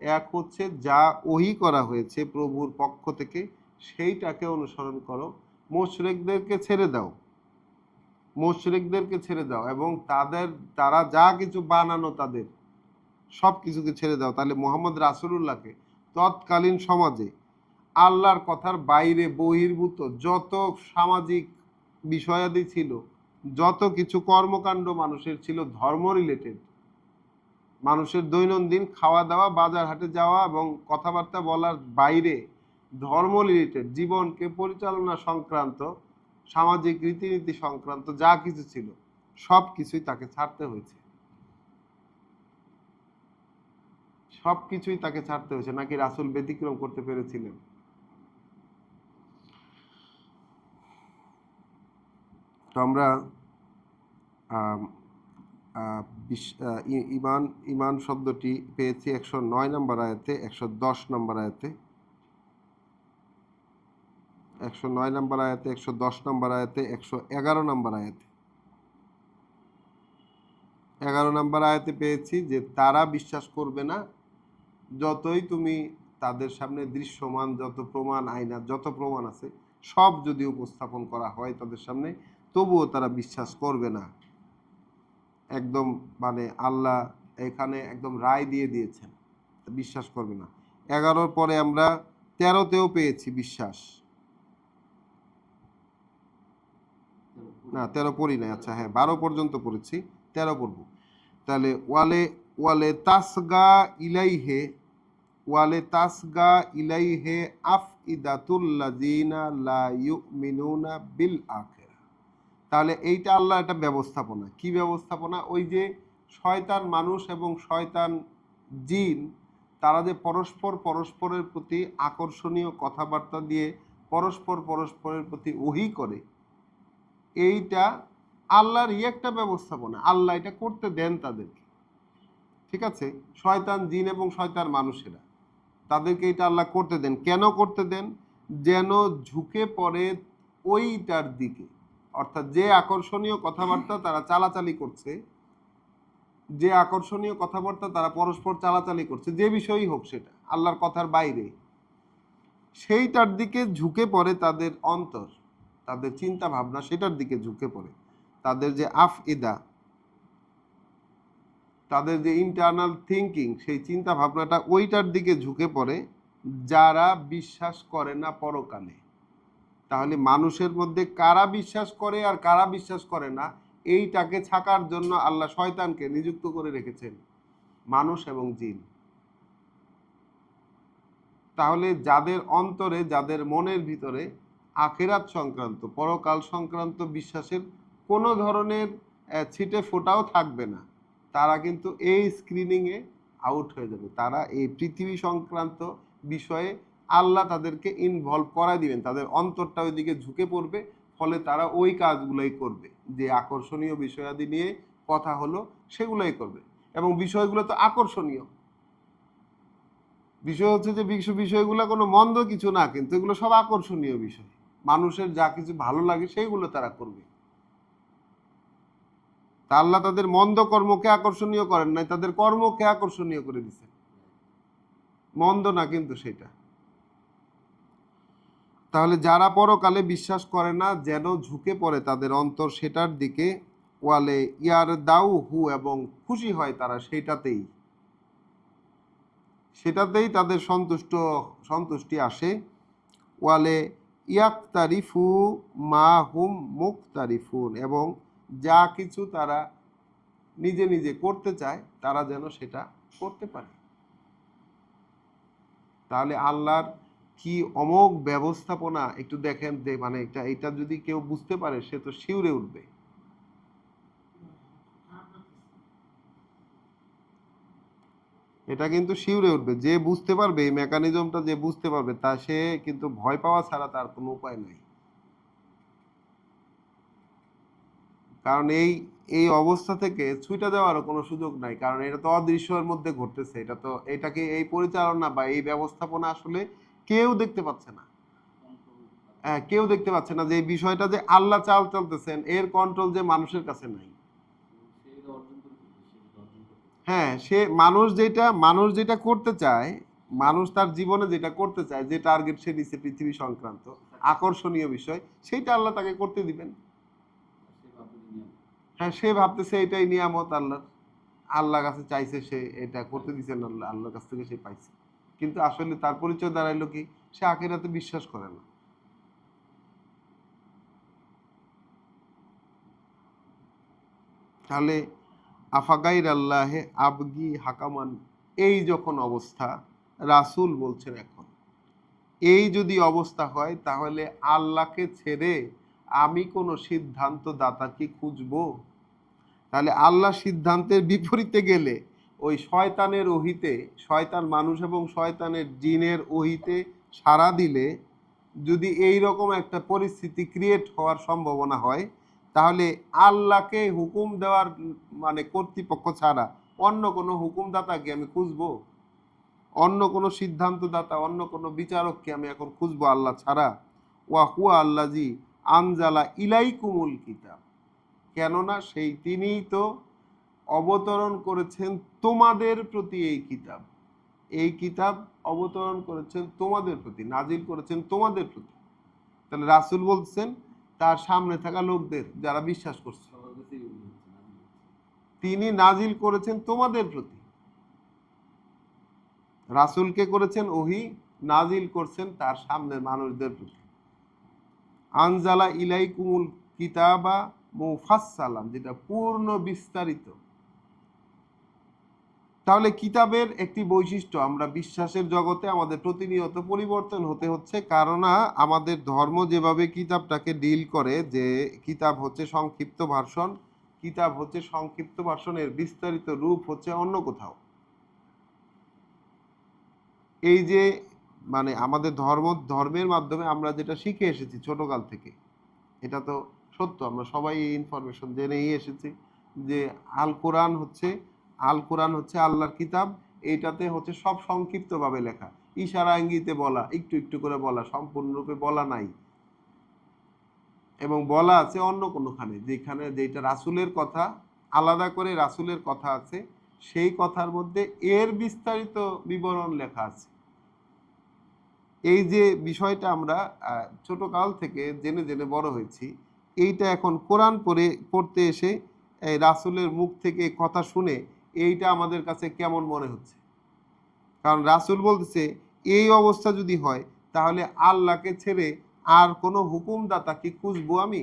Speaker 1: এক হচ্ছে যা ওহী করা হয়েছে প্রভুর পক্ষ থেকে সেইটাকে অনুসরণ করো, মুশরিকদেরকে ছেড়ে দাও, মুশরিকদেরকে ছেড়ে দাও, এবং তারা যা কিছু বানানো তাদের সব কিছুকে ছেড়ে দাও। তাহলে মোহাম্মদ রাসূলুল্লাহকে তৎকালীন সমাজে আল্লাহর কথার বাইরে বহির্ভূত যত সামাজিক বিষয়াদি ছিল, যত কিছু কর্মকাণ্ড মানুষের ছিল ধর্ম রিলেটেড, মানুষের দৈনন্দিন খাওয়া দাওয়া, বাজার হাটে যাওয়া এবং কথাবার্তা বলার বাইরে ধর্ম রিলেটেড, জীবনকে পরিচালনা সংক্রান্ত, সামাজিক রীতিনীতি সংক্রান্ত যা কিছু ছিল সব কিছুই তাকে ছাড়তে হয়েছে, সব কিছুই তাকে ছাড়তে হয়েছে। নাকি রাসূল ব্যতিক্রম করতে পেরেছিলেন? তো আমরা ইমান ইমান শব্দটি পেয়েছি 109 নম্বর আয়াতে, 110 নম্বর আয়াতে, 109 নম্বর আয়াতে, 110 নম্বর আয়াতে, 111 নম্বর আয়াতে। 11 নম্বর আয়াতে পেয়েছি যে তারা বিশ্বাস করবে না যতই তুমি তাদের সামনে দৃশ্যমান যত প্রমাণ, আইনার যত প্রমাণ আছে সব যদি উপস্থাপন করা হয় তাদের সামনে, তবুও তারা বিশ্বাস করবে না। একদম মানে আল্লাহ এখানে একদম রায় দিয়ে দিয়েছেন, বিশ্বাস করবে না। 11 পরে আমরা 13তেও পেয়েছি বিশ্বাস, না 13 পড়ি নাই, আচ্ছা হ্যাঁ 12 পর্যন্ত পড়েছি, 13 পড়ব। তাহলে ওয়ালে ওয়ালে তাসগা ইলাইহে, ওয়ালে তাসগা ইলাইহে আফইদাতুল্লাযিনা লা ইউমিনুনা বিল আখিরাহ। তাহলে এইটা আল্লাহ একটা ব্যবস্থাপনা। কি ব্যবস্থাপনা? ওই যে শয়তান মানুষ এবং শয়তান জিন, তারা যে পরস্পরের প্রতি আকর্ষণীয় কথাবার্তা দিয়ে পরস্পরের প্রতি ওহী করে, এইটা আল্লাহর একটা ব্যবস্থাপনা। আল্লাহ এটা করতে দেন তাদেরকে, ঠিক আছে? শয়তান জিন এবং শয়তান মানুষেরা, তাদেরকে এটা আল্লাহ করতে দেন। কেন করতে দেন? যেন ঝুঁকে পড়ে ওইটার দিকে, অর্থাৎ যে আকর্ষণীয় কথাবার্তা তারা চালাচালি করছে, যে আকর্ষণীয় কথাবার্তা তারা পরস্পর চালাচালি করছে, যে বিষয়ই হোক সেটা আল্লাহর কথার বাইরে, সেইটার দিকে ঝুঁকে পড়ে তাদের অন্তর, তাদের চিন্তা ভাবনা সেটার দিকে ঝুঁকে পড়ে। তাদের যে আফইদা, তাদের যে ইন্টারনাল থিঙ্কিং, সেই চিন্তা ভাবনাটা ওইটার দিকে ঝুঁকে পড়ে যারা বিশ্বাস করে না পরকালে। তাহলে মানুষের মধ্যে কারা বিশ্বাস করে আর কারা বিশ্বাস করে না, এইটাকে ছাকার জন্য আল্লাহ শয়তানকে নিযুক্ত করে রেখেছেন, মানুষ এবং জিন। তাহলে যাদের অন্তরে, যাদের মনের ভিতরে আখিরাত সংক্রান্ত, পরকাল সংক্রান্ত বিশ্বাসের কোনো ধরনের ছিটে ফোটাও থাকবে না, তারা কিন্তু এই স্ক্রিনিংয়ে আউট হয়ে যাবে। তারা এই পৃথিবী সংক্রান্ত বিষয়ে আল্লাহ তাদেরকে ইনভলভ করাই দিবেন, তাদের অন্তরটা ওইদিকে ঝুঁকে পড়বে, ফলে তারা ওই কাজগুলোই করবে, যে আকর্ষণীয় বিষয়াদি নিয়ে কথা হলো সেগুলোই করবে। এবং বিষয়গুলো তো আকর্ষণীয় বিষয়, হচ্ছে যে বিষয়গুলো কোনো মন্দ কিছু না, কিন্তু এগুলো সব আকর্ষণীয় বিষয়, মানুষের যা কিছু ভালো লাগে সেইগুলো তারা করবে। তা আল্লাহ তাদের মন্দ কর্মকে আকর্ষণীয় করেন নাই, তাদের কর্মকে আকর্ষণীয় করে দিছে। মন্দ না কিন্তু সেটা। তাহলে যারা পরকালে বিশ্বাস করে না যেন ঝুঁকে পড়ে তাদের অন্তর সেটার দিকে, ওয়ালে ইয়ার দাউ হু, এবং খুশি হয় তারা সেটাতেই তাদের সন্তুষ্টি আসে। ওয়ালে ইয়াকতারিফু মা হুম মুক্তারিফুন, এবং যা কিছু তারা নিজে নিজে করতে চায় তারা যেন সেটা করতে পারে। তাহলে আল্লাহর কি অমোঘ ব্যবস্থাপনা একটু দেখেন, যে মানে এটা যদি কেউ বুঝতে পারে সে তো শিউরে উঠবে। এটা কিন্তু শিউরে উঠবে, যে বুঝতে পারবে এই মেকানিজমটা, যে বুঝতে পারবে তা সে কিন্তু ভয় পাওয়া ছাড়া তার কোনো উপায় নাই। কারণ এই অবস্থা থেকে ছুটে যাওয়ারও কোনো সুযোগ নাই, কারণ এটা তো অদৃশ্যের মধ্যে ঘটতেছে। এটাকে এই পরিচালনা বা এই ব্যবস্থাপনা আসলে কেউ দেখতে পাচ্ছে না। হ্যাঁ, কেউ দেখতে পাচ্ছে না যে এই বিষয়টা যে আল্লাহ চলতেছেন, এর কন্ট্রোল যে মানুষের কাছে নাই। হ্যাঁ, মানুষ যেটা করতে চায়, মানুষ তার জীবনে যেটা করতে চায়, যে টার্গেট সে নিচ্ছে পৃথিবী সংক্রান্ত আকর্ষণীয় বিষয়, সেইটা আল্লাহ তাকে করতে দিবেন। হ্যাঁ, সে ভাবতেছে এটাই নিয়ামত আল্লাহর, আল্লাহর কাছে চাইছে, সে এটা করতে দিচ্ছেন, আল্লাহর কাছ থেকে সে পাইছে। কিন্তু আসলে তার পরিচয় দাঁড়াইলো কি, সে আখিরাতে বিশ্বাস করে না। তাহলে আফাগাইর আল্লাহে আবগি হাকামান, এই যখন অবস্থা, রাসূল বলছেন এখন এই যদি অবস্থা হয়, তাহলে আল্লাহকে ছেড়ে আমি কোনো সিদ্ধান্ত দাতা কি খুঁজবো? তাহলে আল্লাহ সিদ্ধান্তের বিপরীতে গেলে ওই শয়তানের ওহিতে, শয়তান মানুষ এবং শয়তানের জিনের ওহিতে সাড়া দিলে যদি এই রকম একটা পরিস্থিতি ক্রিয়েট হওয়ার সম্ভাবনা হয়, তাহলে আল্লাহকে হুকুম দেওয়ার মানে কর্তৃপক্ষ ছাড়া অন্য কোনো হুকুমদাতাকে আমি খুঁজবো? অন্য কোনো সিদ্ধান্তদাতা, অন্য কোনো বিচারককে আমি এখন খুঁজবো আল্লাহ ছাড়া? ওয়া হুয়া আল্লাজি আনজালা ইলাইকুমুল কিতাব, কেননা সেই তিনিই তো অবতরণ করেছেন তোমাদের প্রতি এই কিতাব। এই কিতাব অবতরণ করেছেন তোমাদের প্রতি, নাজিল করেছেন তোমাদের প্রতি। তাহলে রাসূল বলছেন তার সামনে থাকা লোকদের যারা বিশ্বাস করছে, তিনি নাজিল করেছেন তোমাদের প্রতি। রাসূলকে করেছেন ওহী, নাজিল করছেন তার সামনের মানুষদের প্রতি। আনজালা ইলাইকুমুল কিতাবা মুফাসসালান, যেটা পূর্ণ বিস্তারিত। তাহলে কিতাবের একটি বৈশিষ্ট্য, আমরা বিশ্বাসের জগতে আমাদের প্রতিনিয়ত পরিবর্তন হতে হচ্ছে, কারণ আমাদের ধর্ম যেভাবে কিতাবটাকে ডিল করে, যে কিতাব হচ্ছে সংক্ষিপ্ত ভার্সন, কিতাব হচ্ছে সংক্ষিপ্ত ভার্সনের বিস্তারিত রূপ হচ্ছে অন্য কোথাও। এই যে মানে আমাদের ধর্মের মাধ্যমে আমরা যেটা শিখে এসেছি ছোটকাল থেকে, এটা তো সত্য, আমরা সবাই এই ইনফরমেশন জেনেই এসেছি যে আল কোরআন হচ্ছে আল্লাহর কিতাব। এইটাতে হচ্ছে সব সংক্ষিপ্তভাবে লেখা, ইশারা ইঙ্গিতে বলা, একটু একটু করে বলা, সম্পূর্ণরূপে বলা নাই। এবং বলা আছে অন্য কোনোখানে, যেটা রাসূলের কথা, আলাদা করে রাসূলের কথা আছে, সেই কথার মধ্যে এর বিস্তারিত বিবরণ লেখা আছে। এই যে বিষয়টা আমরা ছোটকাল থেকে জেনে জেনে বড় হয়েছি, এইটা এখন কোরআন পড়তে এসে এই রাসূলের মুখ থেকে কথা শুনে এইটা আমাদের কাছে কেমন মনে হচ্ছে? কারণ রাসূল বলতেছে এই অবস্থা যদি হয়, তাহলে আল্লাহকে ছেড়ে আর কোনো হুকুমদাতা কি খুঁজবো আমি?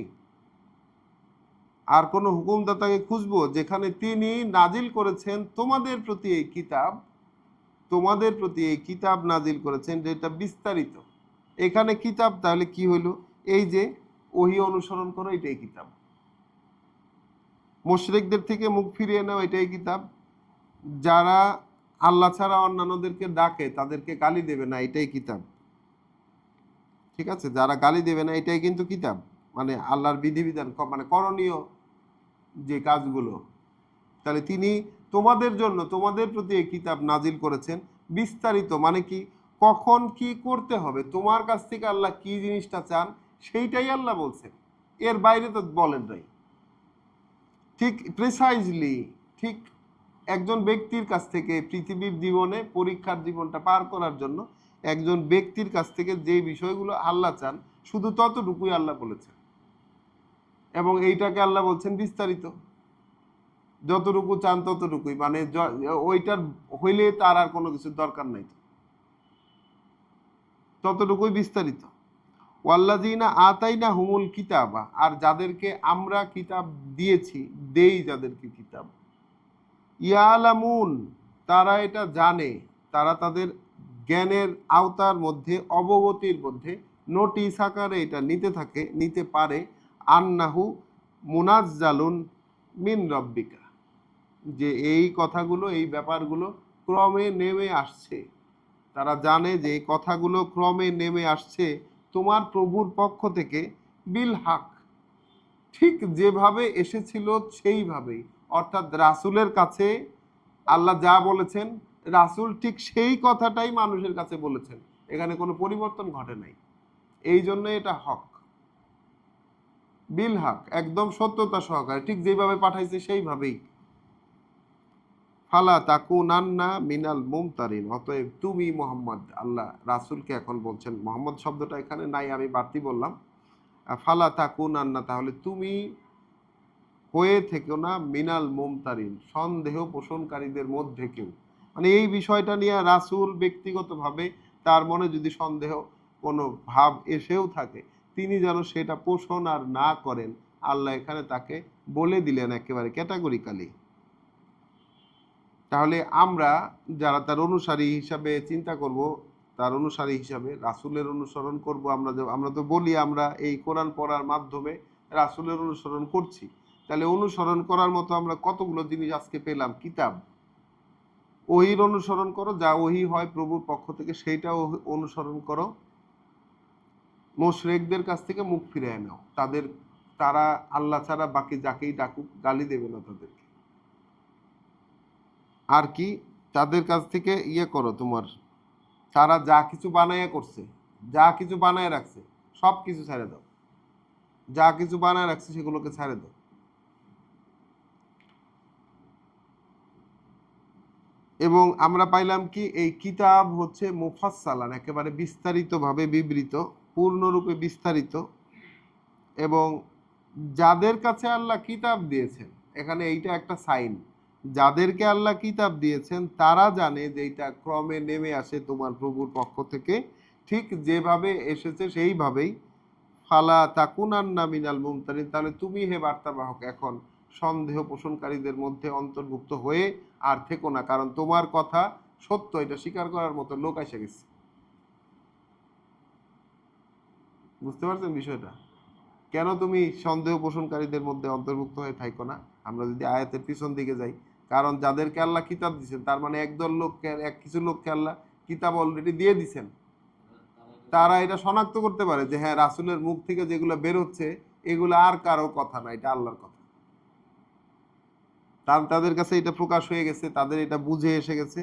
Speaker 1: আর কোনো হুকুমদাতাকে খুঁজবো যেখানে তিনি নাজিল করেছেন তোমাদের প্রতি এই কিতাব, তোমাদের প্রতি এই কিতাব নাজিল করেছেন যেটা বিস্তারিত। এখানে কিতাব তাহলে কি হইল? এই যে ওহী অনুসরণ করো, এটাই কিতাব। মুশরিকদের থেকে মুখ ফিরিয়ে নাও, এটাই কিতাব। যারা আল্লাহ ছাড়া অন্যান্যদেরকে ডাকে, তাদেরকে গালি দেবে না, এটাই কিতাব। ঠিক আছে, যারা গালি দেবে না, এটাই কিন্তু কিতাব। মানে আল্লাহর বিধিবিধান, মানে করণীয় যে কাজগুলো। তাহলে তিনি তোমাদের জন্য, তোমাদের প্রতি এই কিতাব নাজিল করেছেন বিস্তারিত, মানে কি, কখন কি করতে হবে, তোমার কাছ থেকে আল্লাহ কি জিনিসটা চান সেইটাই আল্লাহ বলছেন, এর বাইরে তো বলেন নাই। ঠিক প্রিসাইজলি, ঠিক একজন ব্যক্তির কাছ থেকে পৃথিবীর জীবনে পরীক্ষার জীবনটা পার করার জন্য একজন ব্যক্তির কাছ থেকে যে বিষয়গুলো আল্লাহ চান শুধু ততটুকুই আল্লাহ বলেছেন, এবং এইটাকে আল্লাহ বলছেন বিস্তারিত। যতটুকু চান ততটুকুই, মানে ওইটার হইলে তার আর কোনো কিছুর দরকার নাই, ততটুকুই বিস্তারিত। ওয়াল্লাযীনা আতাইনা হুমুল কিতাবা, আর যাদেরকে আমরা কিতাব দিয়েছি, দেই যাদেরকে কিতাব, ইয়ালামুন, তারা এটা জানে, তারা তাদের জ্ঞানের আওতার মধ্যে, অবগতির মধ্যে নোটিশ আকারে এটা নিতে থাকে, নিতে পারে, আন্নাহু মুনাজ্জালুন মিন রব্বিকা, যে এই কথাগুলো, এই ব্যাপারগুলো ক্রমে নেমে আসছে। তারা জানে যে এই কথাগুলো ক্রমে নেমে আসছে তোমার প্রভুর পক্ষ থেকে, বিল হাক, ঠিক যেভাবে এসেছিল সেইভাবেই। অর্থাৎ রাসূলের কাছে আল্লাহ যা বলেছেন, রাসূল ঠিক সেই কথাটাই মানুষের কাছে বলেছেন, এখানে কোনো পরিবর্তন ঘটে নাই। এই জন্য এটা হক, বিল হক, একদম সত্যতা সহকারে, ঠিক যেভাবে পাঠাইছে সেইভাবেই। ফালা তাকুনান্না মিনাল মুমতারিন, অতএব তুমি মোহাম্মদ, আল্লাহ রাসূলকে এখন বলছেন, মোহাম্মদ শব্দটা এখানে নাই, আমি বাড়তি বললাম। ফালা তাকুনান্না, তাহলে তুমি হয়ে থেকো না, মিনাল মুমতারিন, সন্দেহ পোষণকারীদের মধ্যে কেউ। মানে এই বিষয়টা নিয়ে রাসূল ব্যক্তিগতভাবে তার মনে যদি সন্দেহ কোনো ভাব এসেও থাকে, তিনি যেন সেটা পোষণ আর না করেন, আল্লাহ এখানে তাকে বলে দিলেন একেবারে ক্যাটাগরিক্যালি। তাহলে আমরা যারা তার অনুসারী হিসাবে চিন্তা করব, তার অনুসারী হিসাবে রাসূলের অনুসরণ করব, আমরা তো বলি আমরা এই কোরআন পড়ার মাধ্যমে রাসূলের অনুসরণ করছি। তাহলে অনুসরণ করার মতো আমরা কতগুলো জিনিস আজকে পেলাম। কিতাব, ওহির অনুসরণ করো, যা ওহি হয় প্রভুর পক্ষ থেকে সেইটা অনুসরণ করো। মুশরিকদের কাছ থেকে মুখ ফিরিয়ে নাও, তারা আল্লাহ ছাড়া বাকি যাকেই ডাকুক গালি দেবে না তাদেরকে। আর কি, তাদের কাছ থেকে ইয়ে করো, তোমার তারা যা কিছু বানাইয়া করছে, যা কিছু বানায় রাখছে, সব কিছু ছেড়ে দাও, যা কিছু বানায় রাখছে সেগুলোকে ছেড়ে দাও। এবং আমরা পাইলাম কি, এই কিতাব হচ্ছে মুফাসসালান, একেবারে বিস্তারিতভাবে বিবৃত, পূর্ণরূপে বিস্তারিত। এবং যাদের কাছে আল্লাহ কিতাব দিয়েছেন, এখানে এইটা একটা সাইন, যাদেরকে আল্লাহ কিতাব দিয়েছেন তারা জানে যে এটা ক্রমে নেমে আসে তোমার প্রভুর পক্ষ থেকে, ঠিক যেভাবে এসেছে সেইভাবেই। ফালা তাকুনান্না মিনাল মুমতারিন, তাহলে তুমি হে বার্তাবাহক এখন সন্দেহ পোষণকারীদের মধ্যে অন্তর্ভুক্ত হয়ে আর থেকো না, কারণ তোমার কথা সত্য, এটা স্বীকার করার মতো লোক এসে গেছে। বুঝতে পারছেন বিষয়টা? কেন তুমি সন্দেহ পোষণকারীদের মধ্যে অন্তর্ভুক্ত হয়ে থাকো না? আমরা যদি আয়াতের পিছন দিকে যাই, কারণ যাদেরকে আল্লাহ কিতাব দিচ্ছেন, তার মানে একদল লোককে, কিছু লোককে আল্লাহ কিতাব অলরেডি দিয়ে দিচ্ছেন, তারা এটা শনাক্ত করতে পারে যে হ্যাঁ, রাসূলের মুখ থেকে যেগুলো বের হচ্ছে এগুলো আর কারো কথা না, এটা আল্লাহর কথা। তাদের কাছে এটা প্রকাশ হয়ে গেছে, তাদের এটা বুঝে এসে গেছে।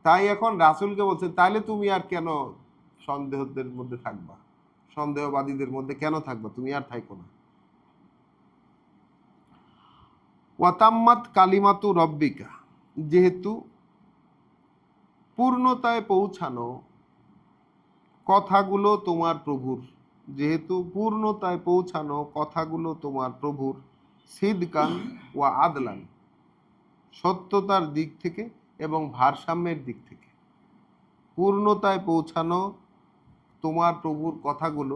Speaker 1: তাই এখন রাসূলকে বলছে, তাইলে তুমি আর কেন সন্দেহদের মধ্যে থাকবা, সন্দেহবাদীদের মধ্যে কেন থাকবা, তুমি আর থাইকো না। ওয়াতাম্মাত কালিমাতু রব্বিকা, যেহেতু পূর্ণতায় পৌঁছানো কথাগুলো তোমার প্রভুর, যেহেতু পূর্ণতায় পৌঁছানো কথাগুলো তোমার প্রভুর, সিদকান ওয়া আদলান, সত্যতার দিক থেকে এবং ভারসাম্যের দিক থেকে। পূর্ণতায় পৌঁছানো তোমার প্রভুর কথাগুলো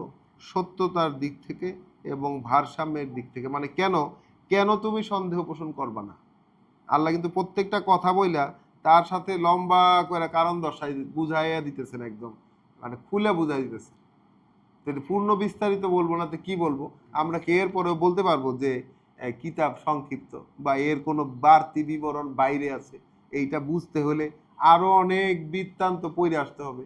Speaker 1: সত্যতার দিক থেকে এবং ভারসাম্যের দিক থেকে। মানে কেন, কেন তুমি সন্দেহ পোষণ করবা না? আল্লাহ কিন্তু প্রত্যেকটা কথা বইলা তার সাথে লম্বা করে কারণ দর্শাই বুঝাইয়া দিতেছেন, একদম মানে খুলে বুঝাই দিতেছে। পূর্ণ বিস্তারিত বলবো না তো কি বলবো? আমরা কি এর পরেও বলতে পারবো যে কিতাব সংক্ষিপ্ত বা এর কোনো বাড়তি বিবরণ বাইরে আছে? এইটা বুঝতে হলে আরো অনেক বৃত্তান্ত পড়ে আসতে হবে।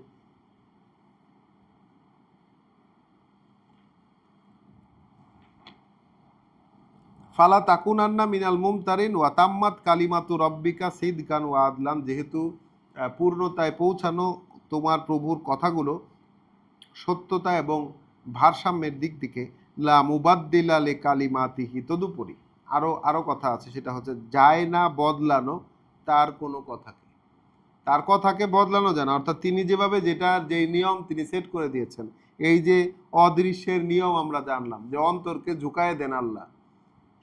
Speaker 1: ফালা তাকুনান্না মিনাল মুমতারিন ওয়া তাম্মাত কালিমাতু রব্বিকা সিদকান ওয়া আদলান, যেহেতু পূর্ণতায় পৌঁছানো তোমার প্রভুর কথাগুলো সত্যতা এবং ভারসাম্যের দিক থেকে, লা মুবাদ্দিলা লি কালিমাতিহি, তদুপরি আরো আরো কথা আছে, সেটা হচ্ছে যায় না বদলানো তার কোনো কথাকে, তার কথাকে বদলানো যায় না। অর্থাৎ তিনি যেভাবে যেই নিয়ম তিনি সেট করে দিয়েছেন, এই যে অদৃশ্যের নিয়ম আমরা জানলাম যে অন্তরকে ঝুঁকায় দেন আল্লাহ,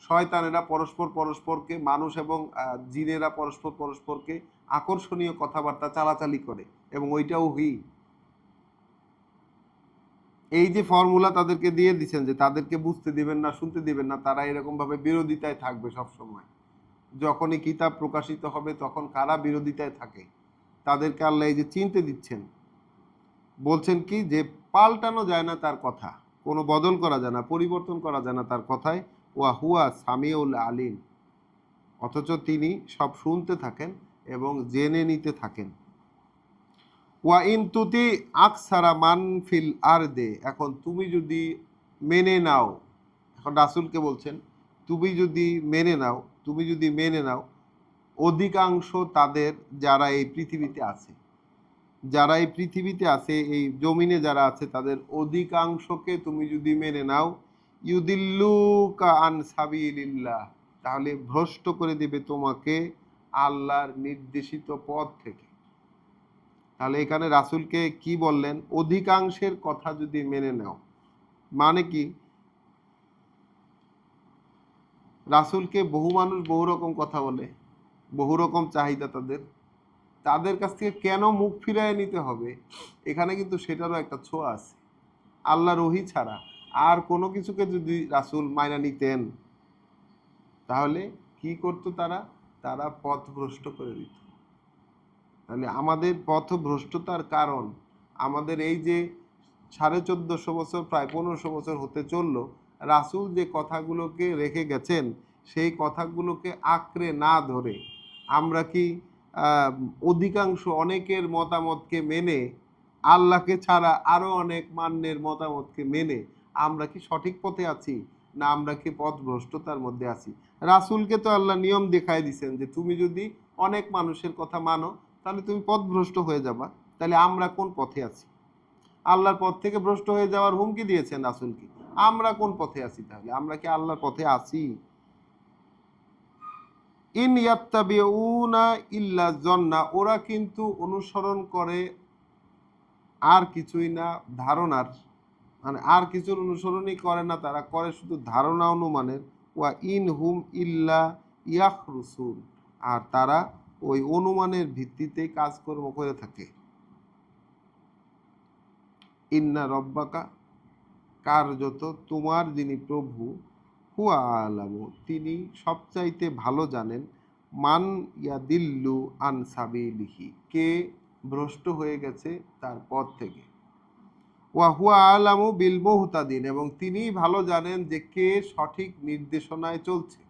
Speaker 1: শয়তানেরা পরস্পর পরস্পরকে, মানুষ এবং জিনেরা পরস্পর পরস্পরকে আকর্ষণীয় কথাবার্তা চালাচালি করে, এবং ওইটাও এই যে ফর্মুলা তাদেরকে দিয়ে দিচ্ছেন যে তাদেরকে বুঝতে দিবেন না, শুনতে দিবেন না, তারা এরকম ভাবে বিরোধিতায় থাকবে সব সময়। যখনই কিতাব প্রকাশিত হবে তখন কারা বিরোধিতায় থাকে তাদেরকে আল্লাহ এই যে চিনতে দিচ্ছেন, বলছেন কি যে পাল্টানো যায় না তার কথা, কোনো বদল করা যায় না, পরিবর্তন করা যায় না তার কথায়। ওয়া হুয়া সামিউল আলিম, অথচ তিনি সব শুনতে থাকেন এবং জেনে নিতে থাকেন। ওয়া ইন তুতি আকসারা মান ফিল আরদে, এখন তুমি যদি মেনে নাও, এখন রাসূলকে বলছেন তুমি যদি মেনে নাও, তুমি যদি মেনে নাও অধিকাংশ তাদের, যারা এই পৃথিবীতে আছে, যারা এই পৃথিবীতে আছে, এই জমিনে যারা আছে, তাদের অধিকাংশকে তুমি যদি মেনে নাও, ইউদিল্লুকা আন সাবিলিল্লাহ, তাহলে ভ্রষ্ট করে দিবে তোমাকে আল্লাহর নির্দেশিত পথ থেকে। তাহলে এখানে রাসূলকে কি বললেন? অধিকাংশের কথা যদি মেনে নাও, মানে কি? রাসূলকে বহু মানুষ বহু রকম কথা বলে, বহু রকম চাহিদা তাদের, তাদের কাছ থেকে কেন মুখ ফিরিয়ে নিতে হবে? এখানে কিন্তু সেটারও একটা ছোঁয়া আছে। আল্লাহর ওহী ছাড়া আর কোনো কিছুকে যদি রাসূল মাইনা নিতেন, তাহলে কি করতো তারা? তারা পথভ্রষ্ট করে দিত। তাহলে আমাদের পথভ্রষ্টতার কারণ, আমাদের এই যে 1450 বছর, প্রায় 1500 বছর হতে চলল, রাসূল যে কথাগুলোকে রেখে গেছেন, সেই কথাগুলোকে আঁকড়ে না ধরে আমরা কি অধিকাংশ অনেকের মতামতকে মেনে, আল্লাহকে ছাড়া আরো অনেক মান্যের মতামতকে মেনে আমরা কি সঠিক পথে আছি, না আমরা কি পথভ্রষ্টতার মধ্যে আছি? রাসূলকে তো আল্লাহ নিয়ম দেখায় দিয়েছেন যে তুমি যদি অনেক মানুষের কথা মানো তাহলে তুমি পথভ্রষ্ট হয়ে যাবা। তাহলে আমরা কোন পথে আছি? আল্লাহর পথ থেকে ভ্রষ্ট হয়ে যাওয়ার হুমকি দিয়েছেন রাসূলকে। আমরা কোন পথে আছি? তাহলে আমরা কি আল্লাহর পথে আছি? ইন ইয়াত্তাবিউনা ইল্লা যন্না, ওরা কিন্তু অনুসরণ করে আর কিছুই না, ধারণার, মানে আর কিছুর অনুসরণই করে না, তারা করে শুধু ধারণা অনুমানের। ওয়া ইন হুম ইল্লা ইয়াখরুসুন, আর তারা ওই অনুমানের ভিত্তিতেই কাজকর্ম করে থাকে। ইন্না রব্বাকা, কার্যত তোমার যিনি প্রভু, হুয়া আলামু, তিনি সবচাইতে ভালো জানেন, মান ইয়াদিল্লু আন সাবিলিহি, কে ভ্রষ্ট হয়ে গেছে তার পথ থেকে। ওয়া হুয়া আলামু বিল মুহতাদিন, এবং তিনি ভালো জানেন যে কে সঠিক নির্দেশনায় চলছে।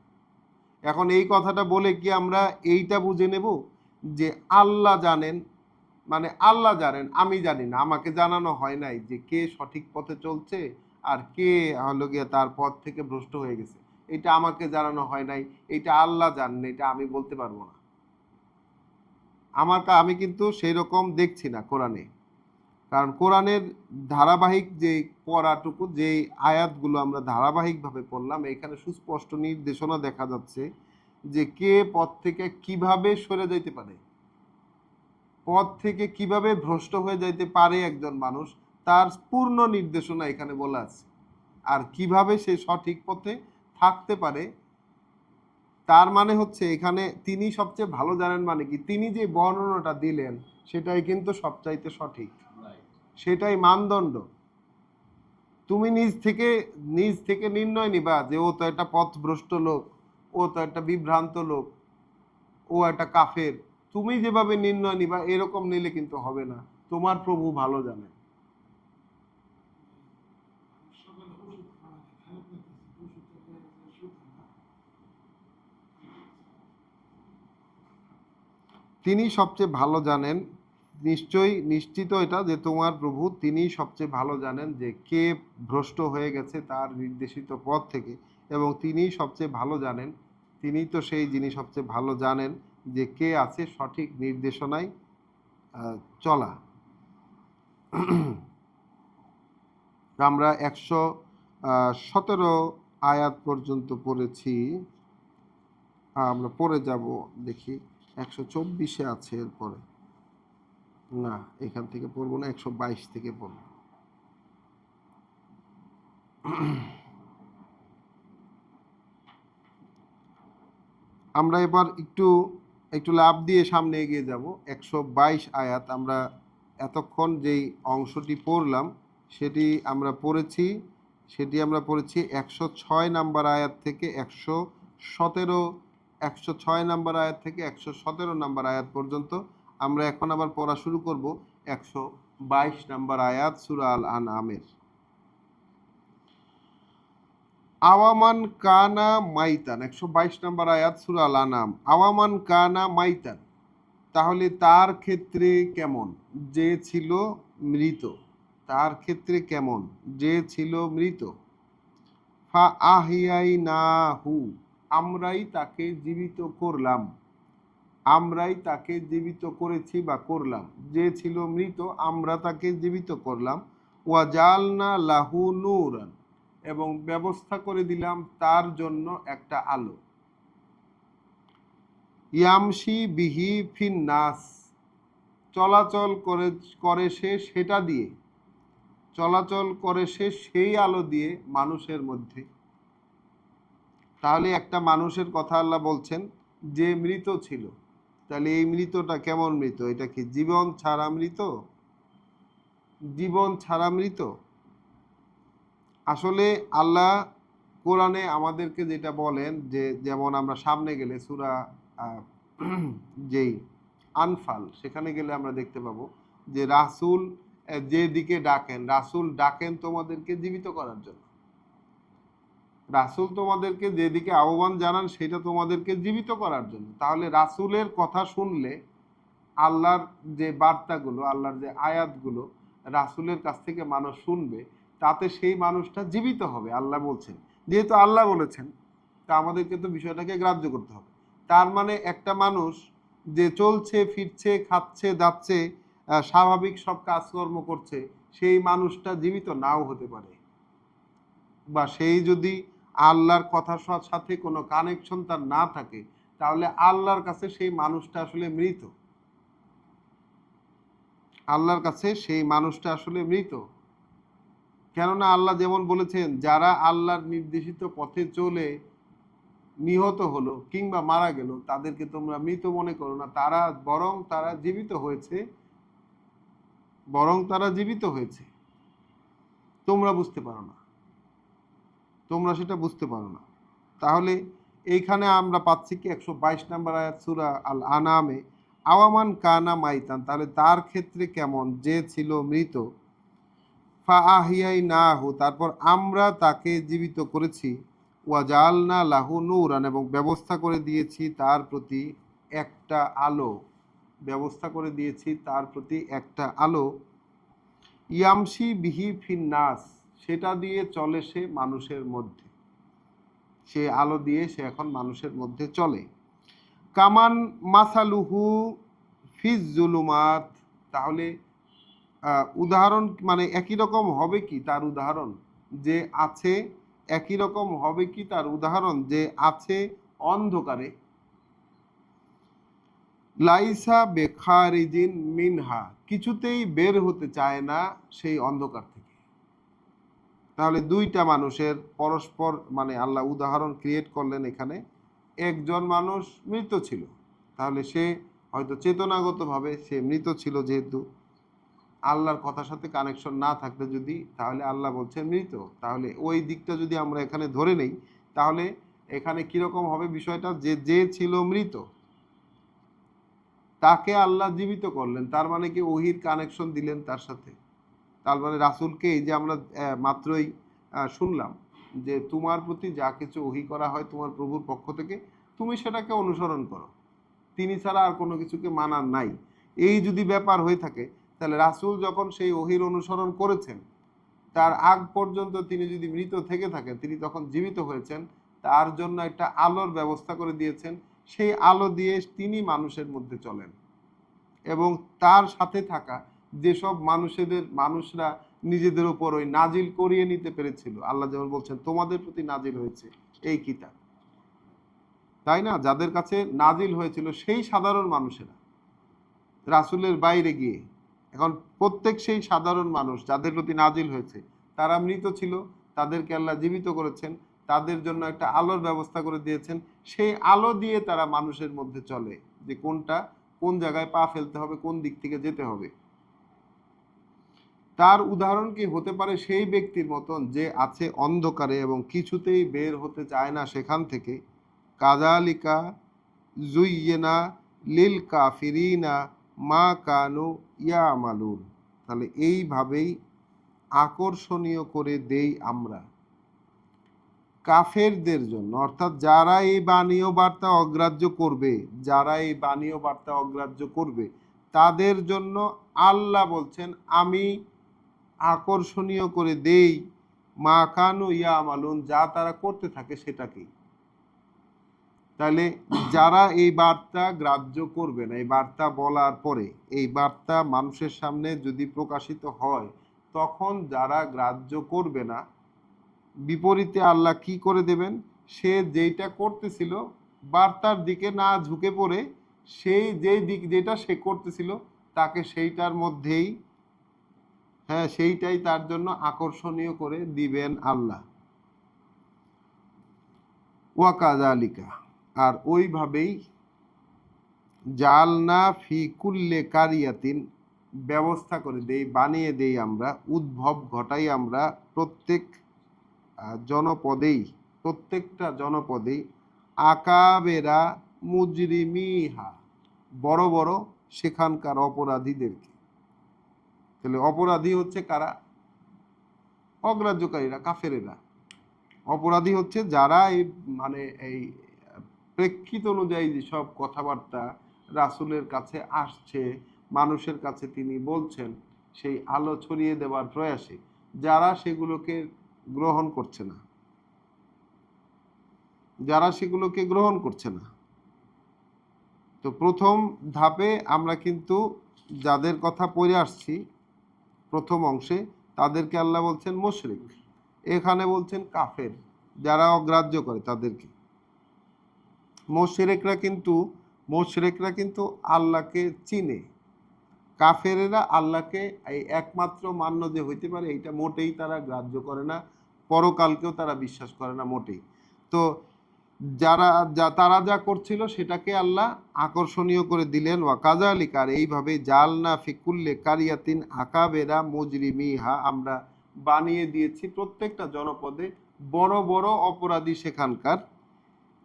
Speaker 1: এখন এই কথাটা বলে কি আমরা এইটা বুঝে নেব যে আল্লাহ জানেন, মানে আল্লাহ জানেন, আমি জানি না, আমাকে জানানো হয় নাই যে কে সঠিক পথে চলছে আর কে হলো গিয়ে তার পথ থেকে ভ্রষ্ট হয়ে গেছে, এটা আমাকে জানানো হয় নাই, এটা আল্লাহ জানেন, এটা আমি বলতে পারবো না। আমি কিন্তু সেই রকম দেখছি না কোরআনে। কারণ কোরআনের ধারাবাহিক যে পড়াটুকু, যে আয়াতগুলো আমরা ধারাবাহিকভাবে পড়লাম, এখানে সুস্পষ্ট নির্দেশনা দেখা যাচ্ছে যে কে পথ থেকে কিভাবে সরে যাইতে পারে, পথ থেকে কিভাবে ভ্রষ্ট হয়ে যাইতে পারে একজন মানুষ, তার পূর্ণ নির্দেশনা এখানে বলা আছে। আর কিভাবে সে সঠিক পথে থাকতে পারে, তার মানে হচ্ছে এখানে তিনি সবচেয়ে ভালো জানেন, মানে কি তিনি যে বর্ণনাটা দিলেন সেটাই কিন্তু সবচাইতে সঠিক, সেটাই মানদণ্ড। তুমি নিজ থেকে নির্ণয় নিবা যে ও তো একটা পথভ্রষ্ট লোক, ও তো একটা বিভ্রান্ত লোক, ও একটা কাফের। তুমি যেভাবে নির্ণয় নিবা এরকম নিলে কিন্তু হবে না, তোমার প্রভু ভালো জানে। তিনি সবচেয়ে ভালো জানেন, নিশ্চয়ই নিশ্চিত এটা যে তোমার প্রভু তিনি সবচেয়ে ভালো জানেন যে কে ভ্রষ্ট হয়ে গেছে তার নির্দেশিত পথ থেকে, এবং তিনি সবচেয়ে ভালো জানেন, তিনি তো সেই যিনি সবচেয়ে ভালো জানেন যে কে আছে সঠিক নির্দেশনায় চলা। আমরা 117 আয়াত পর্যন্ত পড়েছি। আমরা পরে যাব, দেখি 124-এ আছে, এরপরে না, এখান থেকে পড়বো না, 122 থেকে পড়বো। আমরা এবার একটু একটু লাভ দিয়ে সামনে এগিয়ে যাব। 122 আয়াত আমরা এতক্ষণ যেই অংশটি পড়লাম সেটি আমরা পড়েছি 106 নাম্বার আয়াত থেকে 106 নাম্বার আয়াত থেকে 117 নাম্বার আয়াত পর্যন্ত। আমরা এখন আবার পড়া শুরু করব 122 নাম্বার আয়াত সূরা আল আনআমের। আওয়ামান কানা মাইতান, 122 নম্বর আয়াত সূরা আল আনআম। আওয়ামান কানা মাইতান, তাহলে তার ক্ষেত্রে কেমন যে ছিল মৃত, তার ক্ষেত্রে কেমন যে ছিল মৃত। ফা আহিয়াইনাহু, আমরাই তাকে জীবিত করলাম, আমরাই তাকে জীবিত করেছি বা করলাম। যে ছিল মৃত আমরা তাকে জীবিত করলাম। ওয়াজালনা লাহু নূরান, এবং ব্যবস্থা করে দিলাম তার জন্য একটা আলো। ইয়ামশি বিহি ফিন নাস, চলাচল করে সে সেটা দিয়ে, চলাচল করে সে সেই আলো দিয়ে মানুষের মধ্যে। তাহলে একটা মানুষের কথা আল্লাহ বলছেন যে মৃত ছিল, তাহলে এই মৃতটা কেমন মৃত? এটা কি জীবন ছাড়া মৃত? জীবন ছাড়া মৃত? আসলে আল্লাহ কোরআনে আমাদেরকে যেটা বলেন, যে যেমন আমরা সামনে গেলে সূরা যেই আনফাল, সেখানে গেলে আমরা দেখতে পাবো যে রাসূল যে দিকে ডাকেন, রাসূল ডাকেন তোমাদেরকে জীবিত করার জন্য। রাসূল তোমাদেরকে যেদিকে আহ্বান জানান সেটা তোমাদেরকে জীবিত করার জন্য। তাহলে রাসূলের কথা শুনলে আল্লাহর যে বার্তাগুলো, আল্লাহর যে আয়াতগুলো রাসূলের কাছ থেকে মানুষ শুনবে, তাতে সেই মানুষটা জীবিত হবে। আল্লাহ বলছেন, যেহেতু আল্লাহ বলেছেন, তা আমাদেরকে তো বিষয়টাকে গ্রাহ্য করতে হবে। তার মানে একটা মানুষ যে চলছে ফিরছে খাচ্ছে যাচ্ছে স্বাভাবিক সব কাজকর্ম করছে, সেই মানুষটা জীবিত নাও হতে পারে, বা সেই যদি আল্লাহর কথার সাথে কোনো কানেকশন তার না থাকে, তাহলে আল্লাহর কাছে সেই মানুষটা আসলে মৃত। আল্লাহর কাছে সেই মানুষটা আসলে মৃত। কেননা আল্লাহ যেমন বলেছেন, যারা আল্লাহর নির্দেশিত পথে চলে নিহত হলো কিংবা মারা গেল, তাদেরকে তোমরা মৃত মনে করো না, তারা জীবিত হয়েছে, বরং তারা জীবিত হয়েছে। তোমরা বুঝতে পারো না, তোমরা সেটা বুঝতে পারো না। তাহলে এইখানে আমরা পাচ্ছি কি 122 নম্বর আয়াত সূরা আল আনআমে, আওয়ামান কানা মাইতান, তাহলে তার ক্ষেত্রে কেমন যে ছিল মৃত। ফা আহিয়াইনাহু, তারপর আমরা তাকে জীবিত করেছি। ওয়াজালনা লাহু নূরান, এবং ব্যবস্থা করে দিয়েছি তার প্রতি একটা আলো, ব্যবস্থা করে দিয়েছি তার প্রতি একটা আলো। ইয়ামশি বিহি ফিন নাস, সেটা দিয়ে চলে সে মানুষের মধ্যে, সে আলো দিয়ে সে এখন মানুষের মধ্যে চলে। কামান মাসালুহু ফিজ জুলুমাত, তাহলে উদাহরণ মানে একই রকম হবে কি তার উদাহরণ যে আছে, একই রকম হবে কি তার উদাহরণ যে আছে অন্ধকারে। লাইসা বেখারিজিন মিনহা, কিছুতেই বের হতে চায় না সেই অন্ধকার থেকে। তাহলে দুইটা মানুষের পরস্পর মানে আল্লাহ উদাহরণ ক্রিয়েট করলেন এখানে। একজন মানুষ মৃত ছিল, তাহলে সে হয়তো চেতনাগতভাবে সে মৃত ছিল, যেহেতু আল্লাহর কথার সাথে কানেকশন না থাকলে যদি, তাহলে আল্লাহ বলছেন মৃত। তাহলে ওই দিকটা যদি আমরা এখানে ধরে নেই, তাহলে এখানে কিরকম হবে বিষয়টা, যে ছিল মৃত তাকে আল্লাহ জীবিত করলেন, তার মানে কি ওহির কানেকশন দিলেন তার সাথে। তার মানে রাসূলকে, এই যে আমরা মাত্রই শুনলাম যে তোমার প্রতি যা কিছু ওহী করা হয় তোমার প্রভুর পক্ষ থেকে, তুমি সেটাকে অনুসরণ করো, তিনি ছাড়া আর কোনো কিছুকে মানার নাই। এই যদি ব্যাপার হয়ে থাকে, তাহলে রাসূল যখন সেই ওহীর অনুসরণ করেছেন, তার আগ পর্যন্ত তিনি যদি মৃত থেকে থাকেন, তিনি তখন জীবিত হয়েছেন, তার জন্য একটা আলোর ব্যবস্থা করে দিয়েছেন। সেই আলো দিয়ে তিনি মানুষের মধ্যে চলেন, এবং তার সাথে থাকা যেসব মানুষরা নিজেদের উপর ওই নাজিল করিয়ে নিতে পেরেছিল, আল্লাহ যেমন বলছেন তোমাদের প্রতি নাজিল হয়েছে এই কিতাব, তাই না? যাদের কাছে নাজিল হয়েছিল সেই সাধারণ মানুষেরা রাসূলের বাইরে গিয়ে, এখন প্রত্যেক সেই সাধারণ মানুষ যাদের প্রতি নাজিল হয়েছে তারা মৃত ছিল, তাদেরকে আল্লাহ জীবিত করেছেন, তাদের জন্য একটা আলোর ব্যবস্থা করে দিয়েছেন। সেই আলো দিয়ে তারা মানুষের মধ্যে চলে যে কোনটা কোন জায়গায় পা ফেলতে হবে, কোন দিক থেকে যেতে হবে। তার উদাহরণ কি হতে পারে সেই ব্যক্তির মতন যে আছে অন্ধকারে এবং কিছুতেই বের হতে চায় না সেখান থেকে। কাযালিকা জুইয়িনা লিল কাফিরিনা মা কানু ইয়ামালুন। তাহলে এইভাবেই আকর্ষণীয় করে দেই আমরা কাফেরদের জন্য, অর্থাৎ যারা এই বাণীয় বার্তা অগ্রাহ্য করবে, যারা এই বাণীয় বার্তা অগ্রাহ্য করবে তাদের জন্য আল্লাহ বলছেন আমি আকর্ষণীয় করে দেই মা কানু ইয়ামালুন, যা তারা করতে থাকে সেটাকেই। তাহলে যারা এই বার্তা গ্রাহ্য করবে না, এই বার্তা বলার পরে এই বার্তা মানুষের সামনে যদি প্রকাশিত হয়, তখন যারা গ্রাহ্য করবে না, বিপরীতে আল্লাহ কি করে দেবেন, সে যেইটা করতেছিল বার্তার দিকে না ঝুঁকে পড়ে সেই যেই দিক যেটা সে করতেছিল তাকে সেইটার মধ্যেই, হ্যাঁ সেইটাই তার জন্য আকর্ষণীয় করে দিবেন আল্লাহ। ওয়াকাযালিকা, আর ওইভাবেই জালনা ফি কুল্লে কারিয়াতিন, ব্যবস্থা করে দেই, বানিয়ে দেই আমরা, উদ্ভব ঘটাই আমরা প্রত্যেক জনপদেই, প্রত্যেকটা জনপদেই আকাবেরা মুজরিমিহা, বড় বড় সেখানকার অপরাধীদেরকে। তাহলে অপরাধী হচ্ছে কারা? অগ্রাহ্যকারীরা, কাফেরেরা। অপরাধী হচ্ছে যারা এই মানে এই প্রেক্ষিত অনুযায়ী যেসব কথাবার্তা রাসূলের কাছে আসছে, মানুষের কাছে তিনি বলছেন, সেই আলো ছড়িয়ে দেওয়ার প্রয়াসে যারা সেগুলোকে গ্রহণ করছে না, যারা সেগুলোকে গ্রহণ করছে না। তো প্রথম ধাপে আমরা কিন্তু যাদের কথা পড়ে আসছি প্রথম অংশে, তাদেরকে আল্লাহ বলছেন মুশরিক, এখানে বলছেন কাফের, যারা অগ্রাহ্য করে তাদেরকে। মুশরিকরা কিন্তু আল্লাহকে চিনে, কাফেরেরা আল্লাহকে এই একমাত্র মান্য যে হইতে পারে এইটা মোটেই তারা গ্রাহ্য করে না, পরকালকেও তারা বিশ্বাস করে না মোটেই। তো তারা যা করছিল সেটাকে আল্লাহ আকর্ষণীয় করে দিলেন। ওয়াকাযালিকা, আর এইভাবে জালনা ফিকুল্লে কারিয়াতিন আকাবেরা মুজরিমিহা, আমরা বানিয়ে দিয়েছি প্রত্যেকটা জনপদে বড় বড় অপরাধী সেখানকার,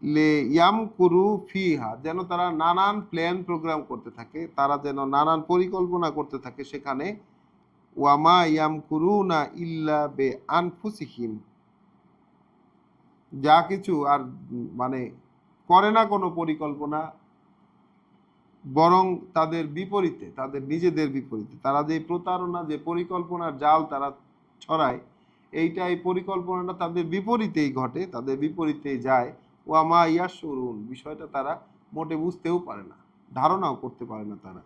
Speaker 1: লে ইয়ামকুরু ফিহা, যেন তারা নানান প্ল্যান প্রোগ্রাম করতে থাকে, তারা যেন নানান পরিকল্পনা করতে থাকে সেখানে। ওয়ামা ইয়ামকুরুনা ইল্লা বে আনফুসিহিম, যা কিছু আর মানে করে না কোনো পরিকল্পনা, বরং তাদের বিপরীতে, তাদের নিজেদের বিপরীতে তারা যে প্রতারণা, যে পরিকল্পনার জাল তারা ছড়ায়, এইটা এই পরিকল্পনাটা তাদের বিপরীতেই ঘটে, তাদের বিপরীতেই যায়। ওয়ামা ইয়াশউরুন, বিষয়টা তারা মোটে বুঝতেও পারে না, ধারণাও করতে পারে না তারা,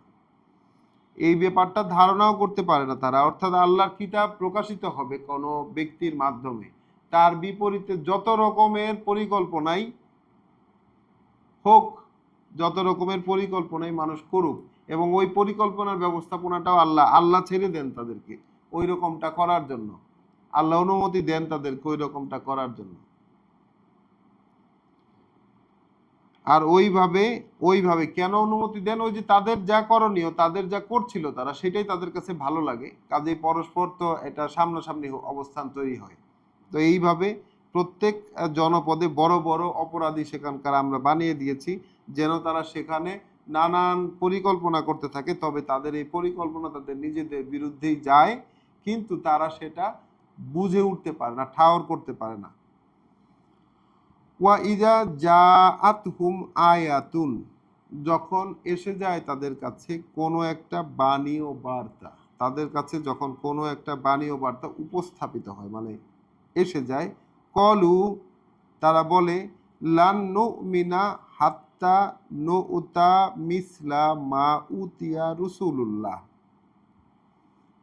Speaker 1: এই ব্যাপারটা ধারণাও করতে পারে না তারা। অর্থাৎ আল্লাহর কিতাব প্রকাশিত হবে কোনো ব্যক্তির মাধ্যমে, তার বিপরীতে যত রকমের পরিকল্পনাই হোক, যত রকমের পরিকল্পনাই মানুষ করুক, এবং ওই পরিকল্পনার ব্যবস্থাপনাটাও আল্লাহ ছেড়ে দেন তাদেরকে ওই রকমটা করার জন্য, আল্লাহ অনুমতি দেন তাদেরকে ওই রকমটা করার জন্য। আর ওইভাবে কেন অনুমতি দেন? ওই যে তাদের যা করণীয়, তাদের যা করছিল তারা, সেটাই তাদের কাছে ভালো লাগে, কাজেই পরস্পর তো এটা সামনাসামনি অবস্থান তৈরি হয়। তো এইভাবে প্রত্যেক জনপদে বড় বড় অপরাধী সেখানকার আমরা বানিয়ে দিয়েছি, যেন তারা সেখানে নানান পরিকল্পনা করতে থাকে, তবে তাদের এই পরিকল্পনা তাদের নিজেদের বিরুদ্ধেই যায়, কিন্তু তারা সেটা বুঝে উঠতে পারে না, ঠাওর করতে পারে না। ওয়া ইজা জাআতহুম আয়াতুন, যখন এসে যায় তাদের কাছে কোনো একটা বাণী ও বার্তা, তাদের কাছে যখন কোনো একটা বাণী ও বার্তা উপস্থাপিত হয়, মানে এসে যায়, কলু, তারা বলে, লান নুমিনা হাত্তা নুউতা মিসলা মা উতিয়া রসুলুল্লাহ,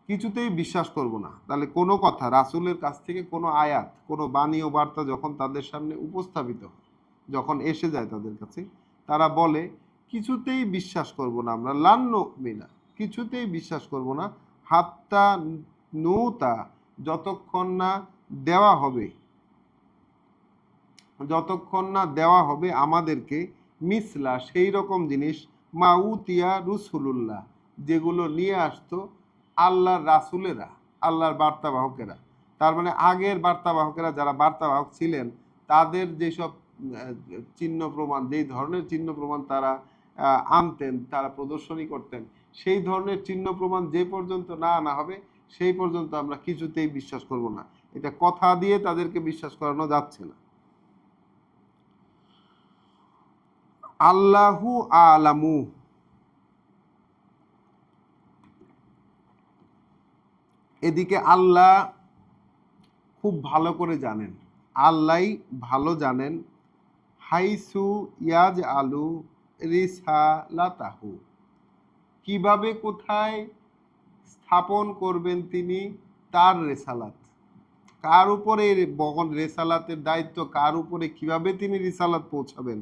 Speaker 1: কিছুতেই বিশ্বাস করব না। তাহলে কোনো কথা রাসূলের কাছ থেকে কোনো আয়াত, কোনো বাণী ও বার্তা যখন তাদের সামনে উপস্থাপিত হয়, যখন এসে যায় তাদের কাছে, তারা বলে কিছুতেই বিশ্বাস করব না আমরা, লান্নো মিনা, কিছুতেই বিশ্বাস করব না, হাত্তা নুতা, যতক্ষণ না দেওয়া হবে, যতক্ষণ না দেওয়া হবে আমাদেরকে মিসলা, সেই রকম জিনিস, মাউতিয়া রুসুলুল্লাহ, যেগুলো নিয়ে আসতো আল্লাহর রাসুলেরা, আল্লাহর বার্তাবাহকেরা। তার মানে আগের বার্তাবাহকেরা যারা বার্তাবাহক ছিলেন, তাদের যেসব চিহ্ন প্রমাণ, যেই ধরনের চিহ্ন প্রমাণ তারা আনতেন, তারা প্রদর্শনী করতেন, সেই ধরনের চিহ্ন প্রমাণ যে পর্যন্ত না আনা হবে সেই পর্যন্ত আমরা কিছুতেই বিশ্বাস করব না। এটা কথা দিয়ে তাদেরকে বিশ্বাস করানো যাচ্ছে না। আল্লাহু আলামু, এদিকে আল্লাহ খুব ভালো করে জানেন, আল্লাহ ভালো জানেন, হাইসু ইয়াজ আলু রিসালাতাহু, কিভাবে কোথায় স্থাপন করবেন তিনি তার রেসালাত, কার উপরে বহন, রেসালাতের দায়িত্ব কার উপরে, কিভাবে তিনি রিসালাত পৌঁছাবেন,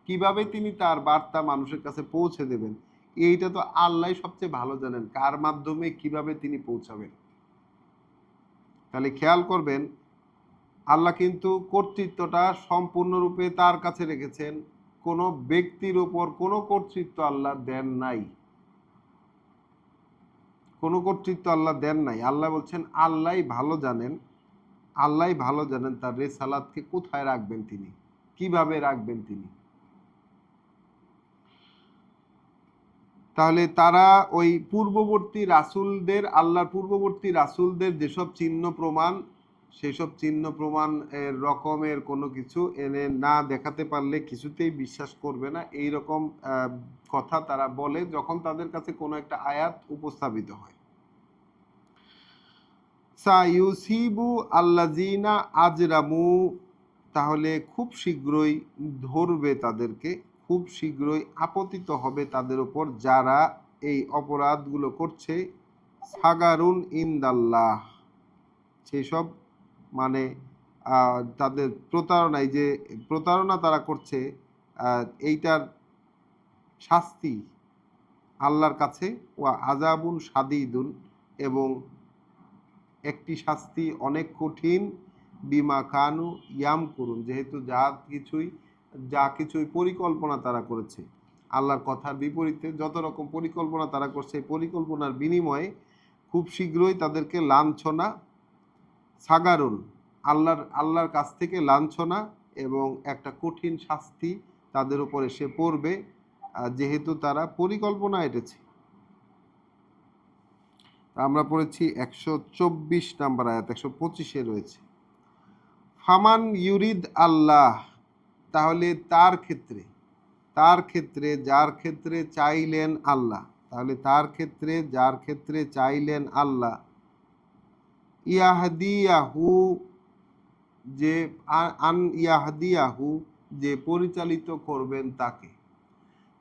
Speaker 1: কিভাবে তিনি তার বার্তা মানুষের কাছে পৌঁছে দেবেন, এইটা তো আল্লাহ সবচেয়ে ভালো জানেন, কার মাধ্যমে কিভাবে তিনি পৌঁছাবেন। তাহলে খেয়াল করবেন, আল্লাহ কিন্তু কর্তৃত্বটা সম্পূর্ণরূপে তার কাছে রেখেছেন, কোনো ব্যক্তির উপর কোনো কর্তৃত্ব আল্লাহ দেন নাই, কোনো কর্তৃত্ব আল্লাহ দেন নাই। আল্লাহ বলছেন আল্লাহ ভালো জানেন, আল্লাহ ভালো জানেন তার রেসালাতকে কোথায় রাখবেন তিনি, কিভাবে রাখবেন তিনি। তাহলে তারা ওই পূর্ববর্তী রাসূলদের, আল্লাহর পূর্ববর্তী রাসূলদের যেসব চিহ্ন প্রমাণ, সেসব চিহ্ন প্রমাণ এর রকমের কোনো কিছু এনে না দেখাতে পারলে কিছুতেই বিশ্বাস করবে না, এই রকম কথা তারা বলে যখন তাদের কাছে কোনো একটা আয়াত উপস্থাপিত হয়। সাইউসিবু আল্লাযিনা আজরামু, তাহলে খুব শীঘ্রই ধরবে তাদেরকে, খুব শীঘ্রই আপতিত হবে তাদের উপর যারা এই অপরাধগুলো করছে, সাগারুন ইনদাল্লাহ, সেসব মানে তাদের প্রতারণায়, যে প্রতারণা তারা করছে, এইটার শাস্তি আল্লাহর কাছে, ওয়া আযাবুন শাদীদুন, এবং একটি শাস্তি অনেক কঠিন, বিমা কানু ইয়াম করুন, যেহেতু যা কিছুই পরিকল্পনা তারা করেছে, আল্লাহর কথার বিপরীতে যত রকম পরিকল্পনা তারা করছে, এই পরিকল্পনার বিনিময়ে খুব শীঘ্রই তাদেরকে লাঞ্ছনা, সাগারুন, আল্লাহর কাছ থেকে লাঞ্ছনা এবং একটা কঠিন শাস্তি তাদের উপর এসে পড়বে, যেহেতু তারা পরিকল্পনা এঁটেছে। আমরা পড়েছি 124 নাম্বার আয়াত, 125-এ রয়েছে ফামান ইউরিদ আল্লাহ, তাহলে তার ক্ষেত্রে যার ক্ষেত্রে চাইলেন আল্লাহ, তাহলে তার ক্ষেত্রে যার ক্ষেত্রে চাইলেন আল্লাহ, ইয়াহদিয়াহু, যে আন ইয়াহদিয়াহু, যে পরিচালিত করবেন তাকে।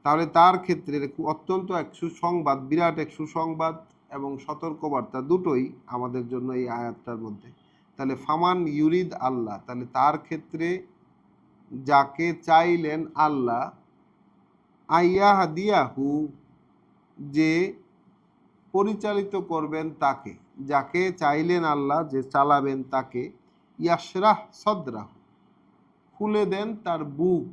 Speaker 1: তাহলে তার ক্ষেত্রে অত্যন্ত এক সুসংবাদ, বিরাট এক সুসংবাদ এবং সতর্কবার্তা দুটোই আমাদের জন্য এই আয়াতটার মধ্যে। তাহলে ফামান ইউরিদ আল্লাহ, তাহলে তার ক্ষেত্রে যাকে চাইলেন আল্লাহ, আইয়াহদিয়াহু, যে পরিচালিত করবেন তাকে, যাকে চাইলেন আল্লাহ যে চালাবেন তাকে, ইয়াশরাহ সদরাহ, খুলে দেন তার বুক,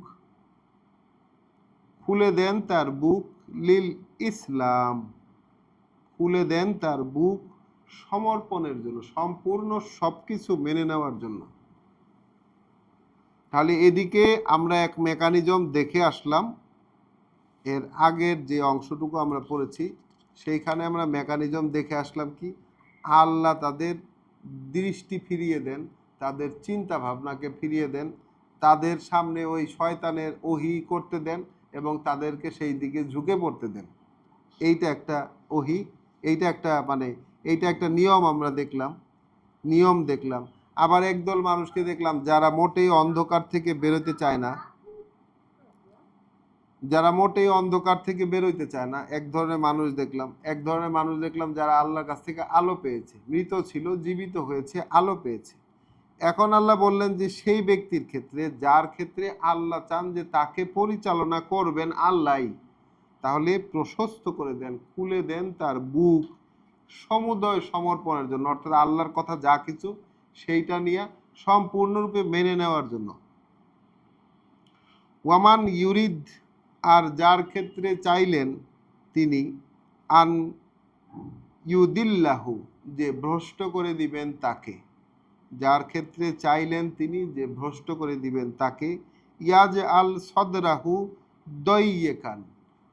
Speaker 1: খুলে দেন তার বুক, লিল ইসলাম, খুলে দেন তার বুক সমর্পণের জন্য, সম্পূর্ণ সবকিছু মেনে নেওয়ার জন্য। তাহলে এদিকে আমরা এক মেকানিজম দেখে আসলাম, এর আগের যে অংশটুকু আমরা পড়েছি সেইখানে আমরা মেকানিজম দেখে আসলাম কি, আল্লাহ তাদের দৃষ্টি ফিরিয়ে দেন, তাদের চিন্তা ভাবনাকে ফিরিয়ে দেন, তাদের সামনে ওই শয়তানের ওহি করতে দেন এবং তাদেরকে সেই দিকে ঝুঁকে পড়তে দেন। এইটা একটা ওহি, এইটা একটা নিয়ম আমরা দেখলাম, নিয়ম দেখলাম। আবার একদল মানুষকে দেখলাম যারা মোটেই অন্ধকার থেকে বেরোতে চায় না, যারা মোটেই অন্ধকার থেকে বেরোইতে চায় না, এক ধরনের মানুষ দেখলাম যারা আল্লাহর কাছ থেকে আলো পেয়েছে, মৃত ছিল জীবিত হয়েছে, আলো পেয়েছে। এখন আল্লাহ বললেন যে সেই ব্যক্তির ক্ষেত্রে যার ক্ষেত্রে আল্লাহ চান যে তাকে পরিচালনা করবেন আল্লাহ, তাহলে প্রশস্ত করে দেন, খুলে দেন তার বুক সমুদয় সমর্পণের জন্য, অর্থাৎ আল্লাহর কথা যা কিছু সেইটা নিয়ে সম্পূর্ণরূপে মেনে নেওয়ার জন্য। ওয়ামান ইউরিদ, আর যার ক্ষেত্রে চাইলেন তিনি, আন ইউদিল্লাহু, যে ভ্রষ্ট করে দিবেন তাকে, যার ক্ষেত্রে চাইলেন তিনি যে ভ্রষ্ট করে দিবেন তাকে, ইয়াজ আল সদরাহু দইয়েকান,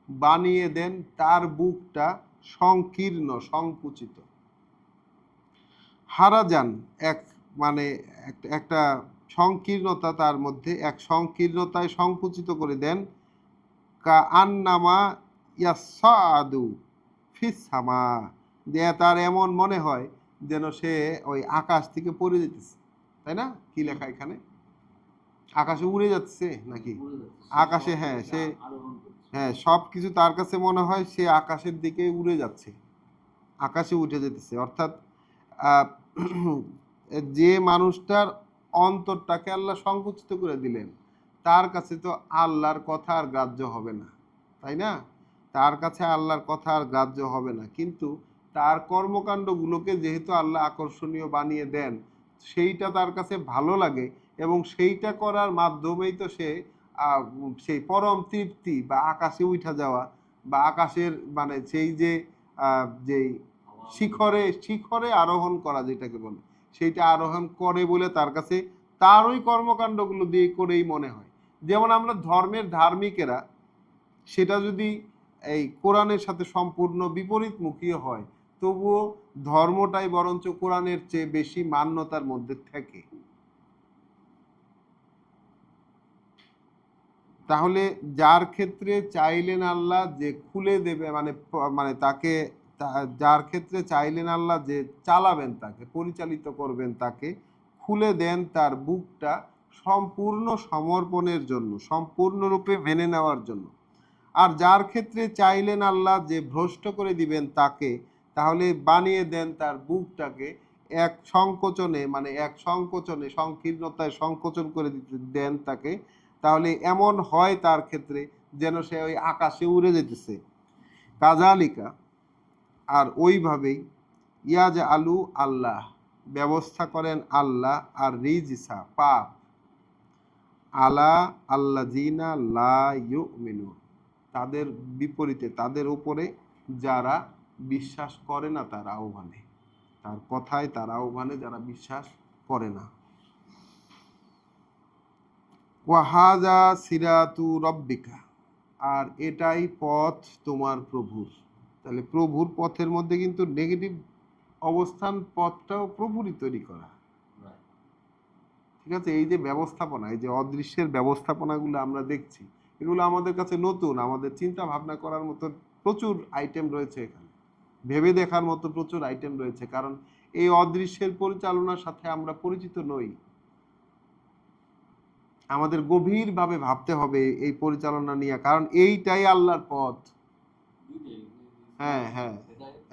Speaker 1: বানিয়ে দেন তার বুকটা সংকীর্ণ সংকুচিত। হারাজান, এক মানে একটা সংকীর্ণতা, তার মধ্যে এক সংকীর্ণতায় সংকুচিত করে দেন। কা আন্নামা ইয়াসাদু ফিসামা, যে তার এমন মনে হয় যেন সে ওই আকাশ থেকে পড়ে যেতেছে, তাই না? কি লেখা এখানে? আকাশে উড়ে যাচ্ছে নাকি আকাশে? হ্যাঁ, সে হ্যাঁ সব কিছু তার কাছে মনে হয় সে আকাশের দিকে উড়ে যাচ্ছে, আকাশে উঠে যেতেছে। অর্থাৎ যে মানুষটার অন্তরটাকে আল্লাহ সংকুচিত করে দিলেন, তার কাছে তো আল্লাহর কথা আর গ্রাহ্য হবে না, তাই না? তার কাছে আল্লাহর কথা আর গ্রাহ্য হবে না, কিন্তু তার কর্মকাণ্ডগুলোকে যেহেতু আল্লাহ আকর্ষণীয় বানিয়ে দেন, সেইটা তার কাছে ভালো লাগে, এবং সেইটা করার মাধ্যমেই তো সে সেই পরম তৃপ্তি বা আকাশে উঠা যাওয়া, বা আকাশের মানে সেই যে যেই শিখরে শিখরে আরোহণ করা যেটাকে বলে, সেইটা আরোহণ করে বলে তার কাছে তার ওই কর্মকাণ্ডগুলো দিয়ে করেই মনে হয়। যেমন আমরা ধর্মের ধার্মিকেরা, সেটা যদি এই কোরআনের সাথে সম্পূর্ণ বিপরীতমুখী হয়, তবুও ধর্মটাই বরঞ্চ কোরআনের চেয়ে বেশি মান্যতার মধ্যে থাকে। তাহলে যার ক্ষেত্রে চাইলেন আল্লাহ যে খুলে দেবে, মানে মানে তাকে, যার ক্ষেত্রে চাইলেন আল্লাহ যে চালাবেন, তাকে পরিচালিত করবেন, তাকে খুলে দেন তার বুকটা সম্পূর্ণ সমর্পণের জন্য, সম্পূর্ণরূপে মেনে নেওয়ার জন্য। আর যার ক্ষেত্রে চাইলেন আল্লাহ যে ভ্রষ্ট করে দিবেন তাকে, তাহলে বানিয়ে দেন তার বুকটাকে এক সংকোচনে, মানে এক সংকোচনে সংকীর্ণতায় সংকোচন করে দিতে দেন তাকে। তাহলে এমন হয় তার ক্ষেত্রে যেন সে ওই আকাশে উড়ে যেতেছে। কাজালিকা, আর ওইভাবেই ইয়াজ আলু, আল্লাহ ব্যবস্থা করেন আল্লাহ, আর রিজিসা পাপ, আলা আল্লা জিনা লা ইউমিনুন, তাদের বিপরীতে, তাদের উপরে যারা বিশ্বাস করে না তার আহ্বানে, তার কথায় তার আহ্বানে যারা বিশ্বাস করে না। ওয়াহাজা সিরাতু রব্বিকা, আর এটাই পথ তোমার প্রভুর। তাহলে প্রভুর পথের মধ্যে কিন্তু নেগেটিভ অবস্থান, পথটাও প্রভুরই তৈরি করা, ঠিক আছে? এই যে ব্যবস্থাপনা, এই যে অদৃশ্যের ব্যবস্থাপনাগুলো আমরা দেখছি, এগুলো আমাদের কাছে নতুন, আমাদের চিন্তা ভাবনা করার মতো প্রচুর আইটেম রয়েছে এখানে, ভেবে দেখার মতো প্রচুর আইটেম রয়েছে, কারণ এই অদৃশ্যের পরিচালনার সাথে আমরা পরিচিত নই। আমাদের গভীরভাবে ভাবতে হবে এই পরিচালনা নিয়ে, কারণ এইটাই আল্লাহর পথ। হ্যাঁ হ্যাঁ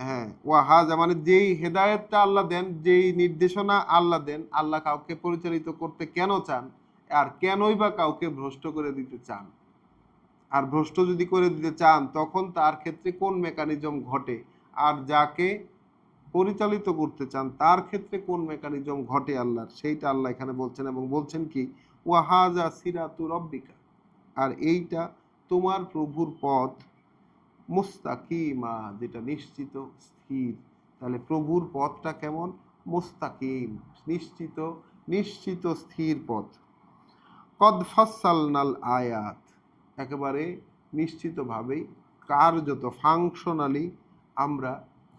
Speaker 1: হ্যাঁ, ওয়াহাজা মানে যেই হেদায়েতটা আল্লাহ দেন, যেই নির্দেশনা আল্লাহ দেন, আল্লাহ কাউকে পরিচালিত করতে কেন চান, আর কেনই বা কাউকে ভ্রষ্ট করে দিতে চান, আর ভ্রষ্ট যদি করে দিতে চান তখন তার ক্ষেত্রে কোন মেকানিজম ঘটে, আর যাকে পরিচালিত করতে চান তার ক্ষেত্রে কোন মেকানিজম ঘটে আল্লাহর, সেইটা আল্লাহ এখানে বলছেন, এবং বলছেন কি ওয়াহাজা সিরাতু রব্বিকা, আর এইটা তোমার প্রভুর পথ, মুস্তাকিমা, যেটা নিশ্চিত স্থির। তাহলে প্রভুর পথটা কেমন? মুস্তাকিম, নিশ্চিত, নিশ্চিত স্থির পথ। কদ ফাসসালনাল আয়াত, একেবারে নিশ্চিতভাবেই, কার্যত ফাংশনালি আমরা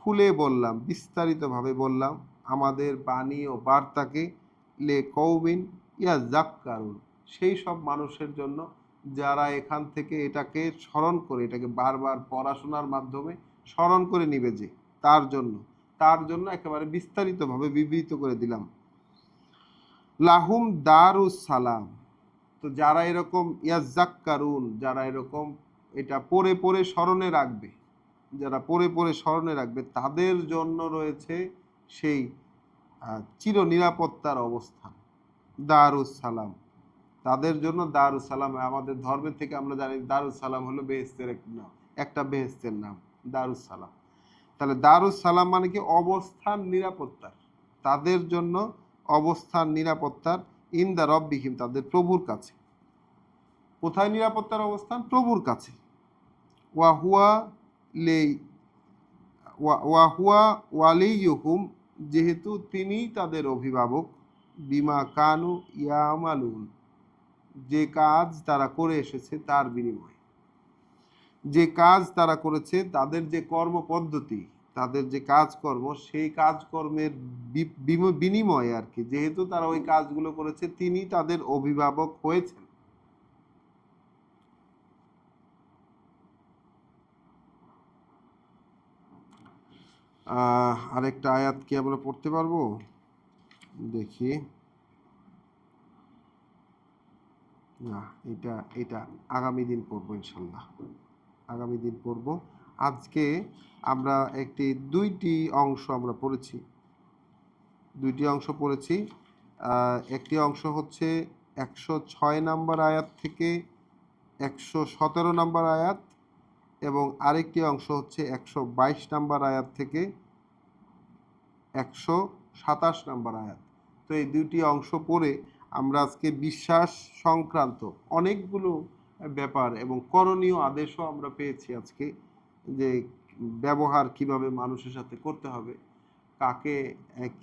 Speaker 1: খুলে বললাম, বিস্তারিতভাবে বললাম আমাদের বাণী ও বার্তাকে, লে কৌমিন ইয়া জাক্কারুন, সেই সব মানুষের জন্য যারা এখান থেকে এটাকে স্মরণ করে, এটাকে বারবার পড়াশোনার মাধ্যমে স্মরণ করে নিবে, যে তার জন্য, তার জন্য একেবারে বিস্তারিতভাবে বিবৃত করে দিলাম। লাহুম দারুস সালাম, তো যারা এরকম ইয়াজ্জাক্কারুন, যারা এরকম এটা পড়ে পড়ে স্মরণে রাখবে, যারা পড়ে পড়ে স্মরণে রাখবে, তাদের জন্য রয়েছে সেই চির নিরাপত্তার অবস্থান, দারুস সালাম, তাদের জন্য দারুস সালাম। আমাদের ধর্মের থেকে আমরা জানি দারুস সালাম হলো বেহেশতের একটা বেহেশতের নাম, দারুস সালাম। তাহলে দারুস সালাম মানে কি? অবস্থান নিরাপত্তার, তাদের জন্য অবস্থান নিরাপত্তার, ইন দা রব্বিহিম, তাদের প্রভুর কাছে। কোথায় নিরাপত্তার অবস্থান? প্রভুর কাছে। ওয়াহুয়া লে ওয়াহুয়া ওয়ালিয়ুহুম, যেহেতু তিনি তাদের অভিভাবক, বিমা কানু ইয়ামালুন, যে কাজ তারা করে এসেছে তার বিনিময়ে, যে কাজ তারা করেছে, তাদের যে কর্মপদ্ধতি, তাদের যে কাজকর্ম, সেই কাজকর্মের বিনিময়ে আর কি, যেহেতু তারা ওই কাজগুলো করেছে, তিনি তাদের অভিভাবক হয়েছেন। আরেকটা আয়াত কি আমরা পড়তে পারবো? দেখি। না, এটা এটা আগামী দিন পড়বো ইনশাল্লাহ, আগামী দিন পড়বো। আজকে আমরা দুইটি অংশ আমরা পড়েছি, দুইটি অংশ পড়েছি। একটি অংশ হচ্ছে 106 নম্বর আয়াত থেকে 117 নম্বর আয়াত, এবং আরেকটি অংশ হচ্ছে 122 নম্বর আয়াত থেকে 127 নম্বর আয়াত। তো এই দুইটি অংশ পড়ে আমরা আজকে বিশ্বাস সংক্রান্ত অনেকগুলো ব্যাপার এবং করণীয় আদেশও আমরা পেয়েছি আজকে, যে ব্যবহার কিভাবে মানুষের সাথে করতে হবে, কাকে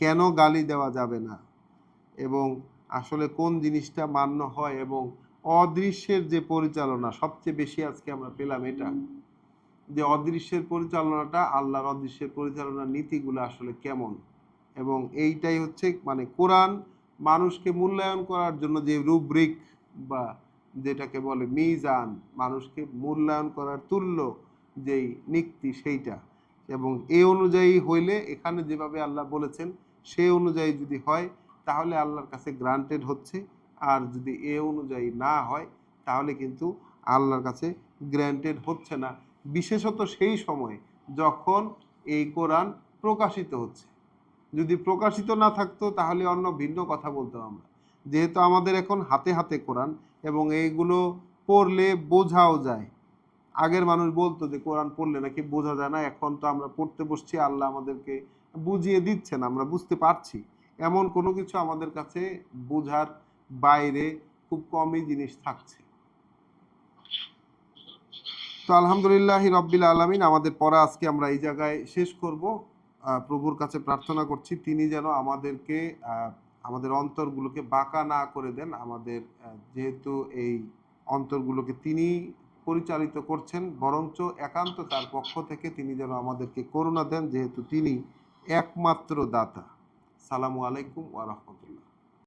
Speaker 1: কেন গালি দেওয়া যাবে না, এবং আসলে কোন জিনিসটা মান্য হয়, এবং অদৃশ্যের যে পরিচালনা সবচেয়ে বেশি আজকে আমরা পেলাম এটা, যে অদৃশ্যের পরিচালনাটা, আল্লাহর অদৃশ্যের পরিচালনার নীতিগুলো আসলে কেমন। এবং এইটাই হচ্ছে মানে কোরআন মানুষকে মূল্যায়ন করার জন্য যে রুব্রিক বা যেটাকে বলে মিজান, মানুষকে মূল্যায়ন করার তুল্য যেই নীতি সেইটা, এবং এই অনুযায়ী হইলে, এখানে যেভাবে আল্লাহ বলেছেন সেই অনুযায়ী যদি হয় তাহলে আল্লাহর কাছে গ্রান্টেড হচ্ছে, আর যদি এ অনুযায়ী না হয় তাহলে কিন্তু আল্লাহর কাছে গ্রান্টেড হচ্ছে না, বিশেষত সেই সময় যখন এই কোরআন প্রকাশিত হচ্ছে। যদি প্রকাশিত না থাকতো তাহলে অন্য ভিন্ন কথা বলতাম আমরা, যেহেতু আমাদের এখন হাতে হাতে কোরআন এবং এইগুলো পড়লে বোঝাও যায়। আগের মানুষ বলতো যে কোরআন পড়লে নাকি বোঝা যায় না, এখন তো আমরা পড়তে বসছি, আল্লাহ আমাদেরকে বুঝিয়ে দিচ্ছেন, আমরা বুঝতে পারছি। এমন কোনো কিছু আমাদের কাছে বোঝার বাইরে খুব কমই জিনিস থাকছে। তো আলহামদুলিল্লাহ রব্বিল আলামিন, আমাদের পড়া আজকে আমরা এই জায়গায় শেষ করব। প্রভুর কাছে প্রার্থনা করছি তিনি যেন আমাদেরকে আমাদের অন্তরগুলোকে বাঁকা না করে দেন। আমাদের যেহেতু এই অন্তরগুলোকে তিনি পরিচালিত করছেন, বরঞ্চ একান্ত তার পক্ষ থেকে তিনি যেন আমাদেরকে করুণা দেন, যেহেতু তিনি একমাত্র দাতা। সালামু আলাইকুম ওয়া রাহমাতুল্লাহ।